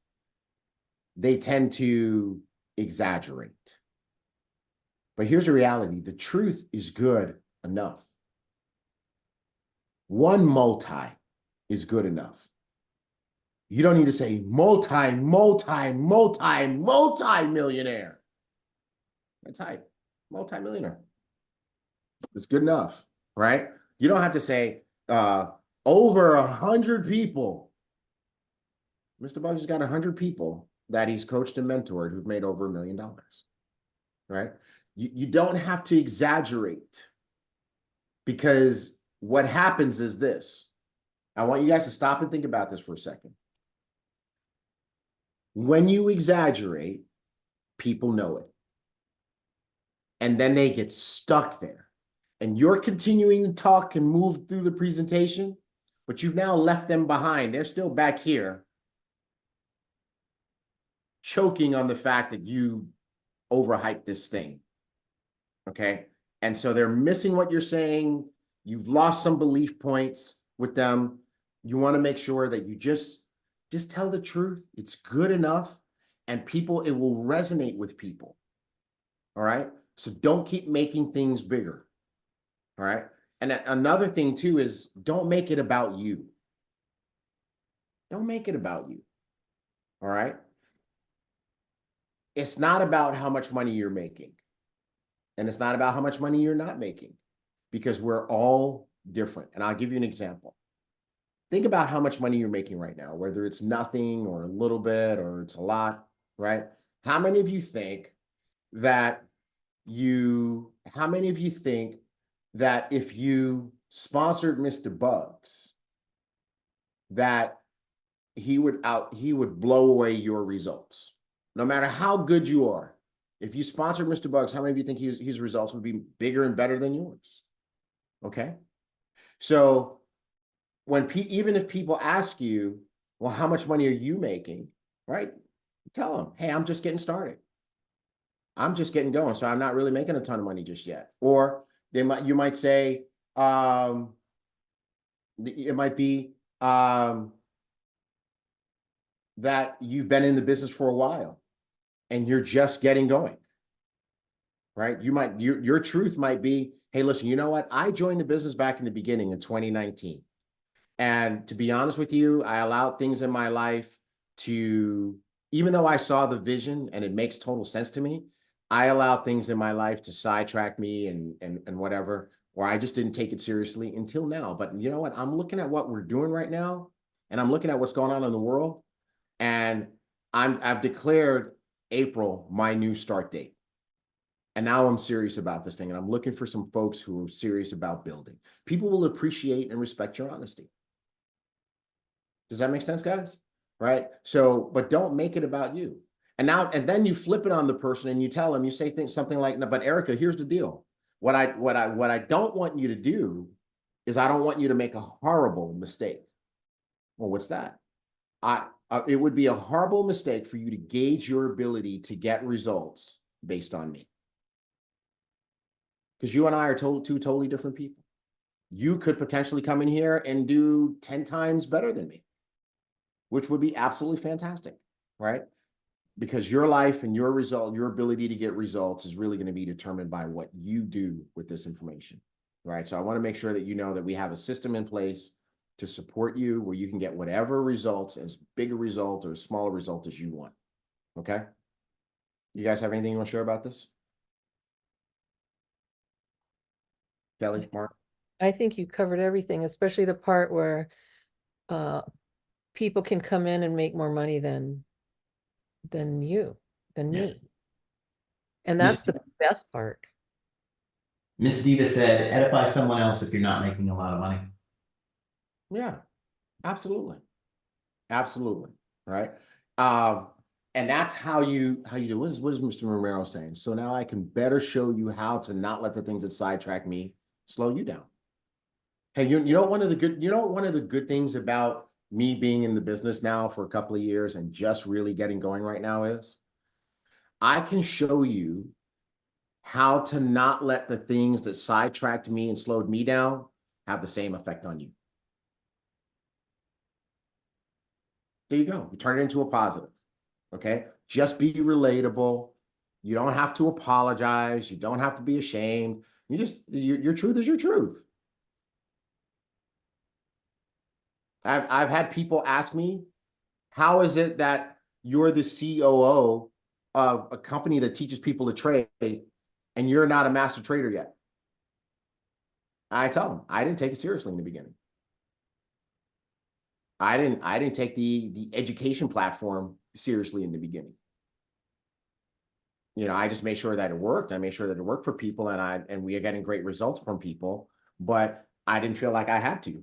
they tend to exaggerate. But here's the reality. The truth is good enough. One multi is good enough. You don't need to say multi-millionaire. That's hype. Multi-millionaire. It's good enough, right? You don't have to say over 100 people. Mr. Bugs has got 100 people that he's coached and mentored who've made over $1 million, right? You don't have to exaggerate, because what happens is this. I want you guys to stop and think about this for a second. When you exaggerate, people know it. And then they get stuck there. And you're continuing to talk and move through the presentation, but you've now left them behind. They're still back here, choking on the fact that you overhyped this thing. Okay? And so they're missing what you're saying. You've lost some belief points with them. You want to make sure that you just tell the truth. It's good enough, and people, it will resonate with people. All right. So don't keep making things bigger. All right. And another thing too is, don't make it about you. Don't make it about you. All right. It's not about how much money you're making. And it's not about how much money you're not making, because we're all different. And I'll give you an example. Think about how much money you're making right now, whether it's nothing or a little bit or it's a lot, right? How many of you think that if you sponsored Mr. Bugs, that he would blow away your results? No matter how good you are, if you sponsored Mr. Bugs, how many of you think his results would be bigger and better than yours? Okay. So even if people ask you, well, how much money are you making? Right? Tell them, hey, I'm just getting started. I'm just getting going. So I'm not really making a ton of money just yet. Or you might say, it might be that you've been in the business for a while and you're just getting going. Right? Your truth might be, hey, listen, you know what? I joined the business back in the beginning in 2019. And to be honest with you, I allowed things in my life to, even though I saw the vision and it makes total sense to me, I allowed things in my life to sidetrack me and whatever, or I just didn't take it seriously until now. But you know what? I'm looking at what we're doing right now, and I'm looking at what's going on in the world, and I've declared April my new start date. And now I'm serious about this thing, and I'm looking for some folks who are serious about building. People will appreciate and respect your honesty. Does that make sense, guys? Right? So, but don't make it about you. And then you flip it on the person and you tell them, you say something like, no, but Erica, here's the deal. What I don't want you to do is I don't want you to make a horrible mistake. Well, what's that? It would be a horrible mistake for you to gauge your ability to get results based on me. Because you and I are two totally different people. You could potentially come in here and do 10 times better than me, which would be absolutely fantastic, right? Because your life and your result, your ability to get results is really going to be determined by what you do with this information, right? So I want to make sure that you know that we have a system in place to support you where you can get whatever results, as big a result or as small a result as you want, okay? You guys have anything you want to share about this? Kelly, Mark? I think you covered everything, especially the part where people can come in and make more money than me. And that's the best part. Miss Diva said, edify someone else if you're not making a lot of money. Yeah, absolutely. Absolutely. Right. And that's how you do. What is Mr. Romero saying? So now I can better show you how to not let the things that sidetrack me slow you down. Hey, you know one of the good things about me being in the business now for a couple of years and just really getting going right now is I can show you how to not let the things that sidetracked me and slowed me down have the same effect on you. There you go. You turn it into a positive. Okay. Just be relatable. You don't have to apologize. You don't have to be ashamed. Your truth is your truth. I've had people ask me, how is it that you're the COO of a company that teaches people to trade and you're not a master trader yet? I tell them, I didn't take it seriously in the beginning. I didn't take the education platform seriously in the beginning. You know, I just made sure that it worked. I made sure that it worked for people and we are getting great results from people, but I didn't feel like I had to.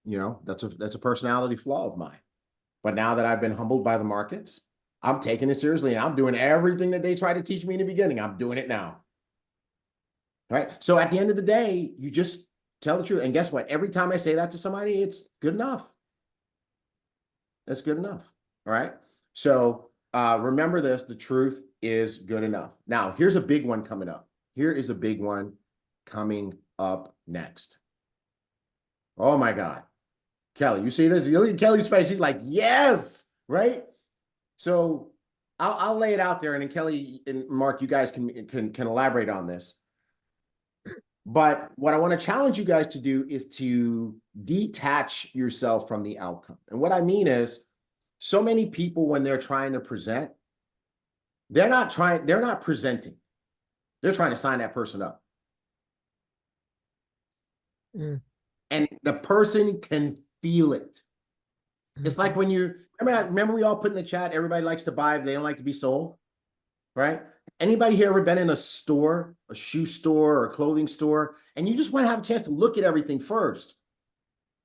You know, that's a personality flaw of mine. But now that I've been humbled by the markets, I'm taking it seriously and I'm doing everything that they tried to teach me in the beginning. I'm doing it now. Right? So at the end of the day, you just tell the truth. And guess what? Every time I say that to somebody, it's good enough. That's good enough. All right. So remember this, the truth is good enough. Now, here's a big one coming up. Here is a big one coming up next. Oh my God. Kelly, you see this? You look at Kelly's face. She's like, yes, right? So I'll lay it out there, and then Kelly and Mark, you guys can elaborate on this. But what I want to challenge you guys to do is to detach yourself from the outcome. And what I mean is, so many people, when they're trying to present, they're not presenting. They're trying to sign that person up. Mm. And the person can feel it. It's like when you remember we all put in the chat, everybody likes to buy, they don't like to be sold, right? Anybody here ever been in a store, a shoe store or a clothing store, and you just want to have a chance to look at everything first,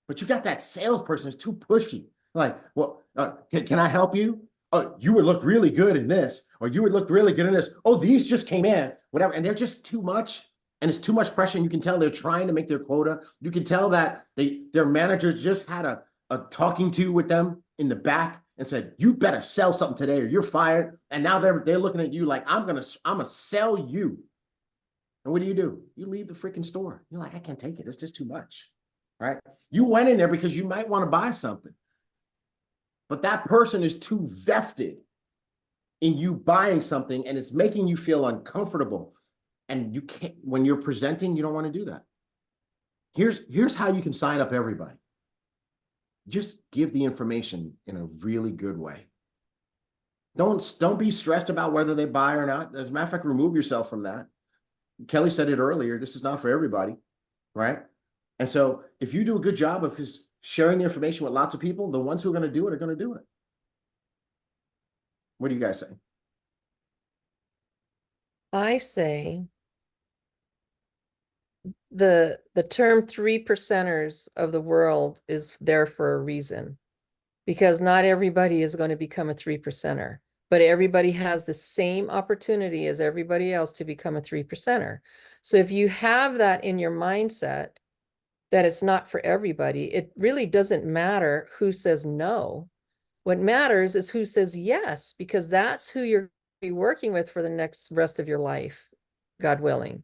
but you got that salesperson who's too pushy. Like, well, can I help you? Oh, you would look really good in this, or you would look really good in this. Oh, these just came in, whatever, and they're just too much. And it's too much pressure. And you can tell they're trying to make their quota. You can tell that their managers just had a talking to with them in the back and said, you better sell something today or you're fired. And now they're looking at you like, I'm gonna sell you. And what do? You leave the freaking store. You're like, I can't take it. It's just too much, right? You went in there because you might want to buy something. But that person is too vested in you buying something and it's making you feel uncomfortable. And you can't, when you're presenting, you don't want to do that. Here's how you can sign up everybody. Just give the information in a really good way. Don't be stressed about whether they buy or not. As a matter of fact, remove yourself from that. Kelly said it earlier, this is not for everybody, right? And so if you do a good job of just sharing the information with lots of people, the ones who are going to do it are going to do it. What do you guys say? I say the term 3%ers of the world is there for a reason. because not everybody is going to become a 3%er, but everybody has the same opportunity as everybody else to become a 3%er. So if you have that in your mindset, that it's not for everybody, it really doesn't matter who says no. What matters is who says yes, because that's who you're be working with for the next rest of your life, God willing.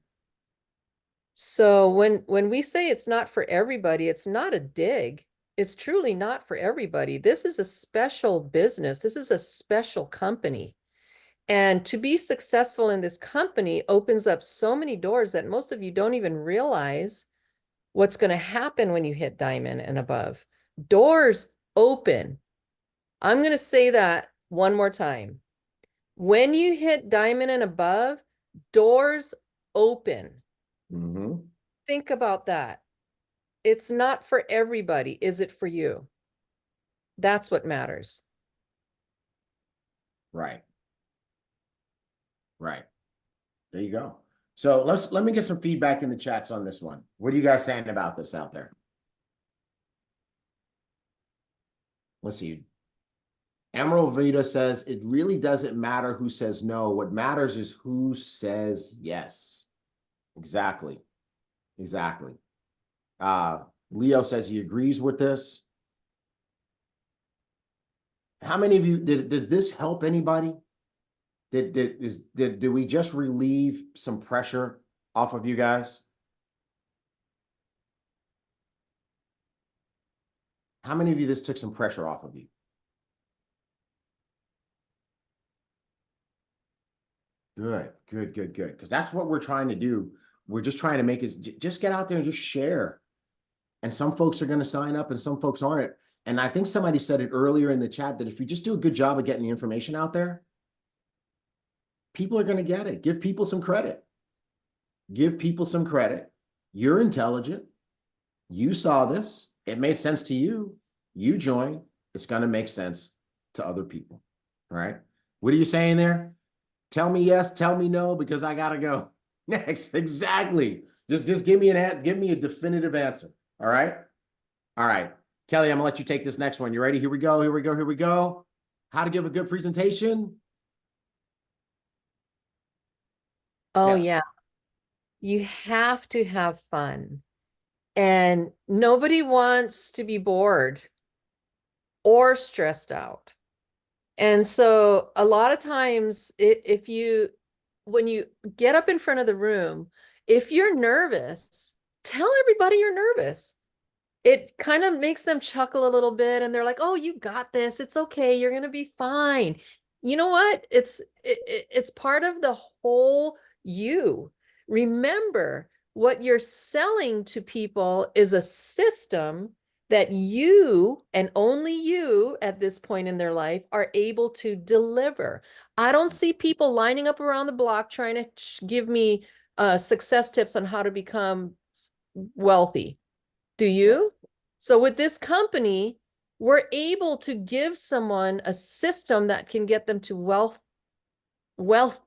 So when we say it's not for everybody, it's not a dig. It's truly not for everybody. This is a special business. This is a special company. And to be successful in this company opens up so many doors that most of you don't even realize what's going to happen when you hit diamond and above. Doors open. I'm going to say that one more time. When you hit diamond and above, doors open. Mm-hmm. Think about that. It's not for everybody. Is it for you? That's what matters. Right. Right. There you go. So let me get some feedback in the chats on this one. What are you guys saying about this out there? Let's see. Emerald Vita says, it really doesn't matter who says no. What matters is who says yes. Exactly. Exactly. Leo says he agrees with this. How many of you, did this help anybody? Did we just relieve some pressure off of you guys? How many of you this took some pressure off of you? Good. Because that's what we're trying to do. We're just trying to make it, just get out there and just share. And some folks are going to sign up and some folks aren't. And I think somebody said it earlier in the chat that if you just do a good job of getting the information out there, people are going to get it. Give people some credit. Give people some credit. You're intelligent. You saw this. It made sense to you. You joined. It's going to make sense to other people. All right. What are you saying there? Tell me yes, tell me no, because I got to go. Next. Exactly. Just give me a definitive answer. All right. All right. Kelly, I'm going to let you take this next one. You ready? Here we go. How to give a good presentation. Oh, yeah. You have to have fun. And nobody wants to be bored or stressed out. And so a lot of times, when you get up in front of the room, if you're nervous, tell everybody you're nervous. It kind of makes them chuckle a little bit and they're like, oh, you got this. It's okay. You're going to be fine. You know what? It's part of the whole you. Remember, what you're selling to people is a system that you and only you at this point in their life are able to deliver. I don't see people lining up around the block trying to give me success tips on how to become wealthy. Do you? So with this company, we're able to give someone a system that can get them to wealth.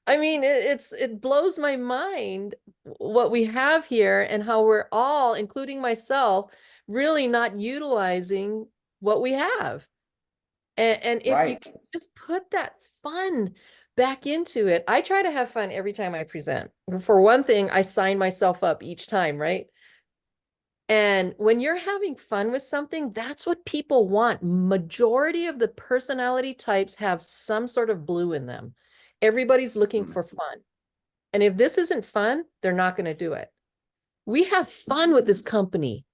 I mean, it blows my mind what we have here and how we're all, including myself, really not utilizing what we have. And if you can just put that fun back into it, I try to have fun every time I present. For one thing, I sign myself up each time, right? And when you're having fun with something, that's what people want. Majority of the personality types have some sort of blue in them. Everybody's looking for fun. And if this isn't fun, they're not going to do it. We have fun with this company.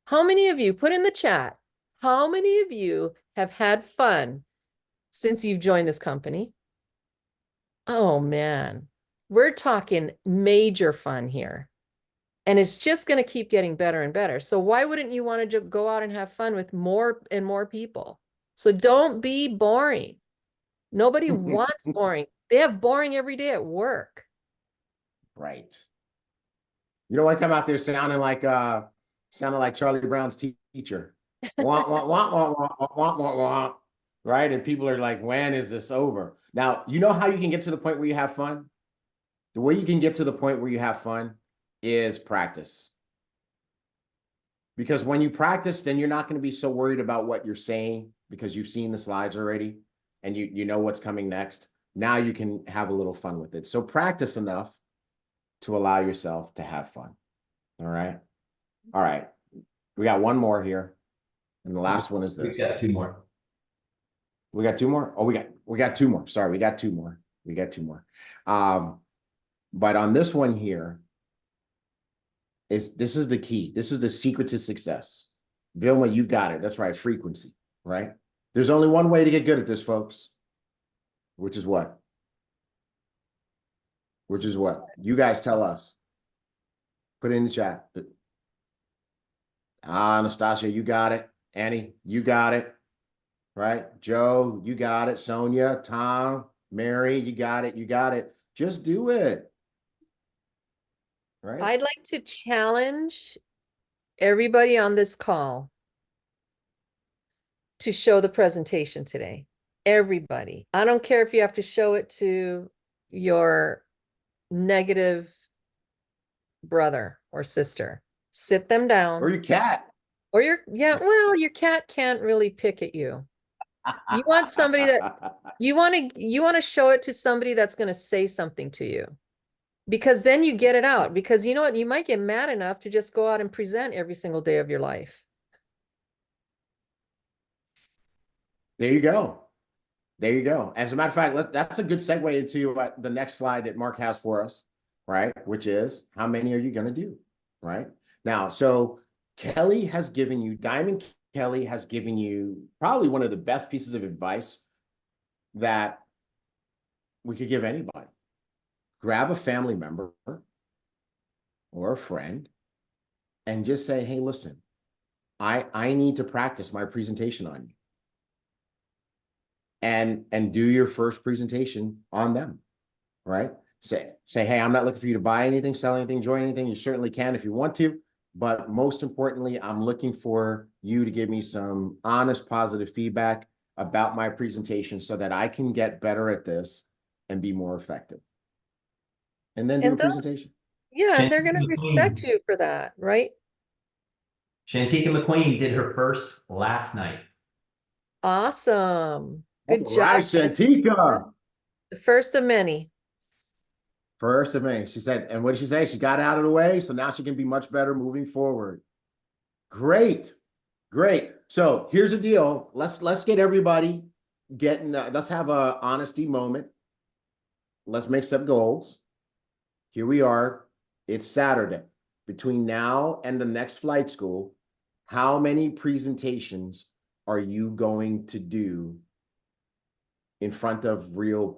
How many of you, put in the chat, how many of you have had fun since you've joined this company? Oh man, we're talking major fun here. And it's just going to keep getting better and better. So why wouldn't you want to go out and have fun with more and more people? So don't be boring. Nobody wants boring. They have boring every day at work. Right. You don't want to come out there sounding like Charlie Brown's teacher. Wah, wah, wah, wah, wah, wah, wah, wah. Right? And people are like, when is this over? Now, you know how you can get to the point where you have fun? The way you can get to the point where you have fun is practice. Because when you practice, then you're not going to be so worried about what you're saying because you've seen the slides already and you know what's coming next. Now you can have a little fun with it. So practice enough to allow yourself to have fun. All right. All right. We got one more here. And the last one is this. We've got two more. We got two more? Oh, we got two more. Sorry, we got two more. We got two more. But on this one here, this is the key. This is the secret to success. Vilma, you've got it. That's right. Frequency, right? There's only one way to get good at this, folks. Which is what? Which is what? You guys tell us. Put it in the chat. Anastasia, you got it. Annie, you got it. Right? Joe, you got it. Sonia, Tom, Mary, you got it. You got it. Just do it. Right? I'd like to challenge everybody on this call to show the presentation today. Everybody. I don't care if you have to show it to your negative brother or sister. Sit them down. Or your cat. Or your cat can't really pick at you. You want somebody that you want to show it to somebody that's going to say something to you. Because then you get it out. Because you know what? You might get mad enough to just go out and present every single day of your life. There you go. There you go. As a matter of fact, that's a good segue into the next slide that Mark has for us, right? Which is, how many are you going to do, right? Now, so Kelly has given you, Diamond Kelly has given you probably one of the best pieces of advice that we could give anybody. Grab a family member or a friend and just say, hey, listen, I need to practice my presentation on you. And do your first presentation on them, right? Say, hey, I'm not looking for you to buy anything, sell anything, join anything. You certainly can if you want to. But most importantly, I'm looking for you to give me some honest, positive feedback about my presentation so that I can get better at this and be more effective. And then do a presentation. Yeah, and they're going to respect you for that, right? Shantika McQueen did her first last night. Awesome. Good job. Right, Shantika. The first of many. First of many. She said, and what did she say? She got out of the way, so now she can be much better moving forward. Great. Great. So here's the deal. Let's get everybody getting, let's have a honesty moment. Let's make some goals. Here we are. It's Saturday. Between now and the next flight school, how many presentations are you going to do in front of real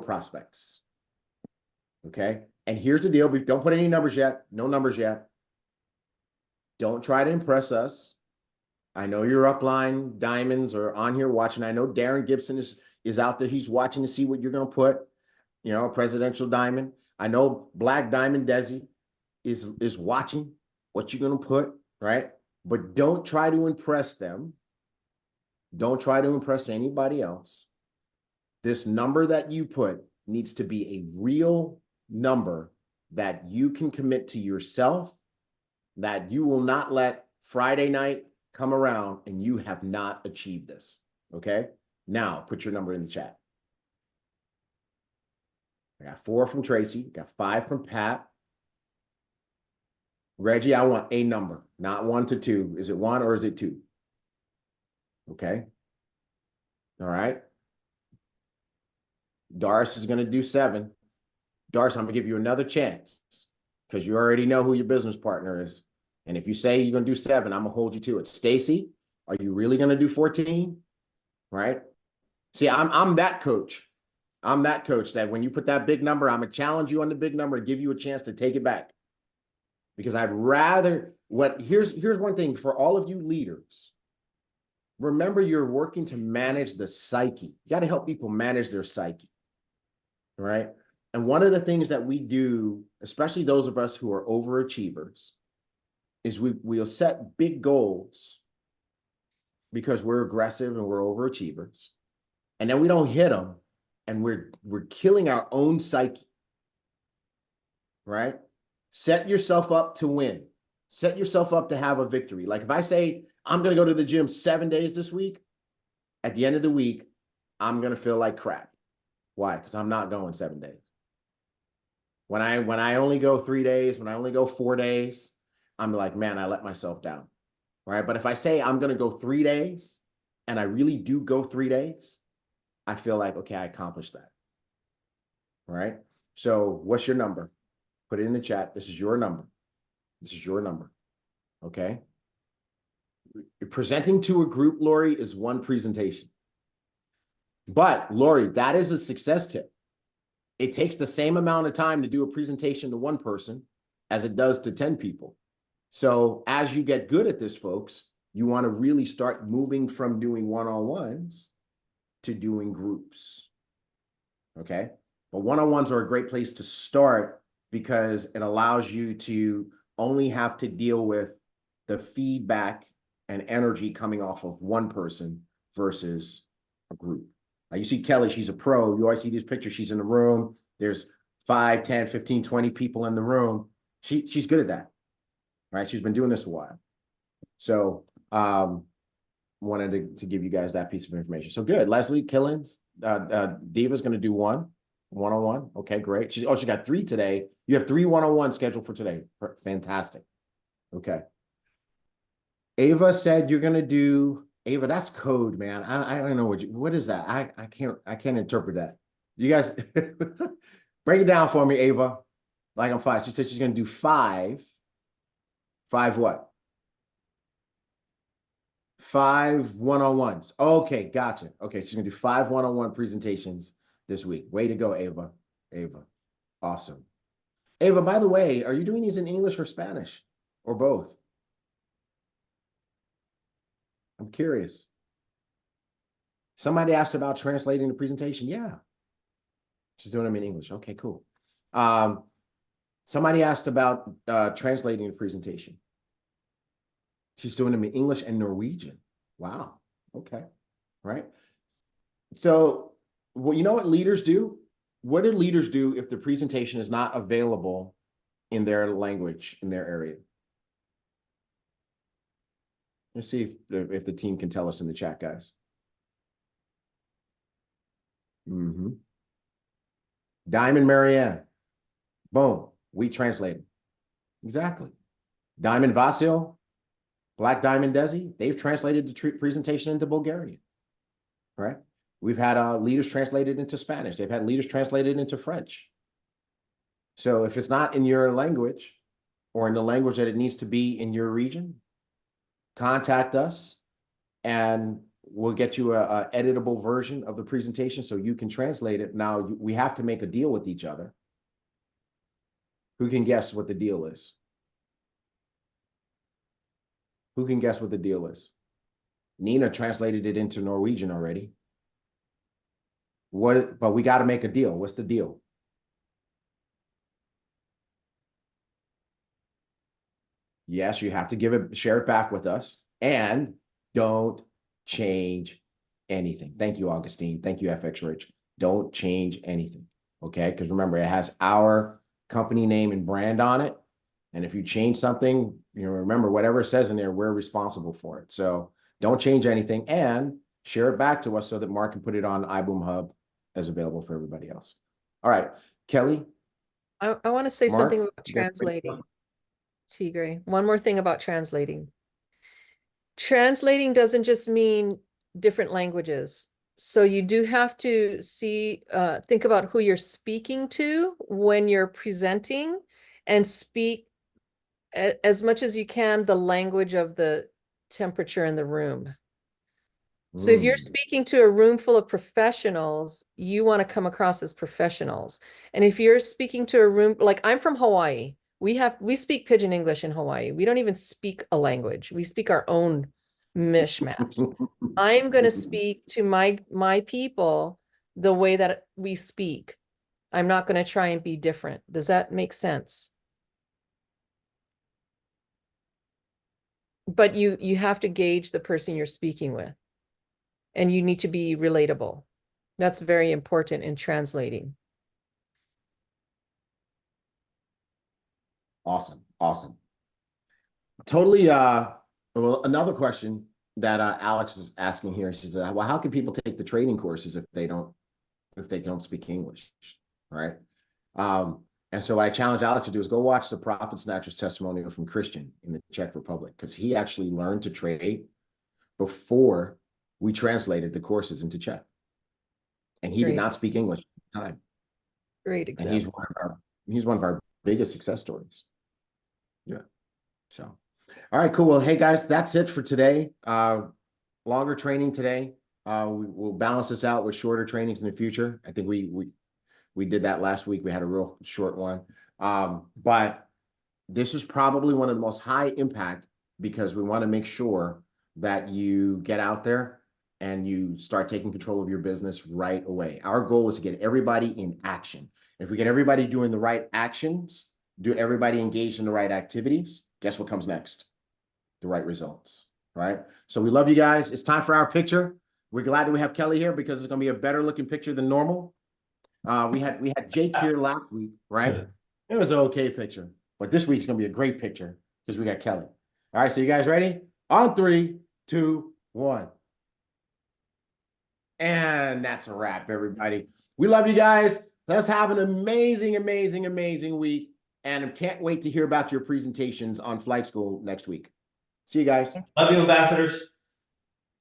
prospects? Okay. And here's the deal. Don't put any numbers yet. No numbers yet. Don't try to impress us. I know your upline diamonds are on here watching. I know Darren Gibson is out there. He's watching to see what you're going to put, you know, a presidential diamond. I know Black Diamond Desi is watching what you're going to put, right? But don't try to impress them. Don't try to impress anybody else. This number that you put needs to be a real number that you can commit to yourself, that you will not let Friday night come around and you have not achieved this. Okay. Now put your number in the chat. I got 4 from Tracy, got 5 from Pat. Reggie, I want a number, not 1 to 2. Is it 1 or is it 2? Okay. All right. Doris is going to do 7. Doris, I'm going to give you another chance because you already know who your business partner is. And if you say you're going to do 7, I'm going to hold you to it. Stacy, are you really going to do 14? Right? See, I'm that coach. I'm that coach that when you put that big number, I'm going to challenge you on the big number and give you a chance to take it back. Because I'd rather, here's one thing for all of you leaders. Remember, you're working to manage the psyche. You got to help people manage their psyche. Right? And one of the things that we do, especially those of us who are overachievers, is we'll set big goals because we're aggressive and we're overachievers. And then we don't hit them and we're killing our own psyche. Right? Set yourself up to win. Set yourself up to have a victory. Like if I say, I'm going to go to the gym 7 days this week, at the end of the week, I'm going to feel like crap. Why? Because I'm not going 7 days. When I only go 3 days, when I only go 4 days, I'm like, man, I let myself down. Right? But if I say I'm going to go 3 days and I really do go 3 days, I feel like, okay, I accomplished that. All right. So what's your number? Put it in the chat. This is your number. This is your number. Okay. Presenting to a group, Lori, is one presentation. But Lori, that is a success tip. It takes the same amount of time to do a presentation to one person as it does to 10 people. So as you get good at this, folks, you want to really start moving from doing one-on-ones to doing groups. Okay. But one-on-ones are a great place to start because it allows you to only have to deal with the feedback and energy coming off of one person versus a group. Now you see Kelly, she's a pro. You always see these pictures. She's in the room. There's 5, 10, 15, 20 people in the room. She's good at that, right? She's been doing this a while. So wanted to give you guys that piece of information. So good. Leslie Killens, Diva's going to do one-on-one. Okay, great. She got 3 today. You have 3 one-on-one scheduled for today. Fantastic. Okay. Ava said you're going to do, Ava, that's code, man. I don't know what is that? I can't interpret that. You guys break it down for me, Ava. Like I'm 5. She said she's going to do 5 what? 5 one-on-ones. Okay, gotcha. Okay, she's going to do 5 one-on-one presentations this week. Way to go, Ava. Ava. Awesome. Ava, by the way, are you doing these in English or Spanish or both? I'm curious. Somebody asked about translating the presentation. Yeah. She's doing them in English. Okay, cool. Somebody asked about translating the presentation. She's doing them in English and Norwegian. Wow. Okay. Right. So, well, you know what leaders do? What do leaders do if the presentation is not available in their language, in their area? Let's see if the team can tell us in the chat, guys. Diamond Marianne. Boom. We translated. Exactly. Diamond Vasil, Black Diamond Desi, they've translated the presentation into Bulgarian. Right? We've had leaders translated into Spanish. They've had leaders translated into French. So if it's not in your language or in the language that it needs to be in your region, contact us and we'll get you a editable version of the presentation so you can translate it. Now, we have to make a deal with each other. Who can guess what the deal is? Who can guess what the deal is? Nina translated it into Norwegian already. But we got to make a deal. What's the deal? Yes, you have to share it back with us, and don't change anything. Thank you, Augustine. Thank you, FX Rich. Don't change anything. Okay. Because remember, it has our company name and brand on it. And if you change something, remember, whatever it says in there, we're responsible for it. So don't change anything and share it back to us so that Mark can put it on iBoom Hub as available for everybody else. All right, Kelly. I want to say Mark, something about translating. Tigray. One more thing about translating. Translating doesn't just mean different languages. So you do have to think about who you're speaking to when you're presenting and speak as much as you can the language of the temperature in the room. So if you're speaking to a room full of professionals, you want to come across as professionals. And if you're speaking to a room, like I'm from Hawaii, we speak Pidgin English in Hawaii. We don't even speak a language. We speak our own mishmash. I'm going to speak to my people the way that we speak. I'm not going to try and be different. Does that make sense? But you have to gauge the person you're speaking with. And you need to be relatable. That's very important in translating. Awesome. Awesome. Totally. Well, another question that Alex is asking here. She says, well, how can people take the trading courses if they don't speak English, right? And so what I challenge Alex to do is go watch the Profit Snatchers testimonial from Christian in the Czech Republic, because he actually learned to trade before we translated the courses into Czech. And he did Great. not speak English at the time. Great And example. he's one of our biggest success stories. Yeah. So, all right, cool. Well, hey guys, that's it for today. Longer training today. We'll balance this out with shorter trainings in the future. I think we did that last week. We had a real short one. But this is probably one of the most high impact, because we want to make sure that you get out there and you start taking control of your business right away. Our goal is to get everybody in action. If we get everybody doing the right actions, do everybody engaged in the right activities, guess what comes next? The right results, right? So we love you guys. It's time for our picture. We're glad that we have Kelly here, because it's going to be a better looking picture than normal. We had Jake here last week, right? It was an okay picture, but this week's going to be a great picture because we got Kelly. All right, so you guys ready? On 3, 2, 1. And that's a wrap, everybody. We love you guys. Let's have an amazing, amazing, amazing week. And I can't wait to hear about your presentations on Flight School next week. See you guys. Love you, ambassadors.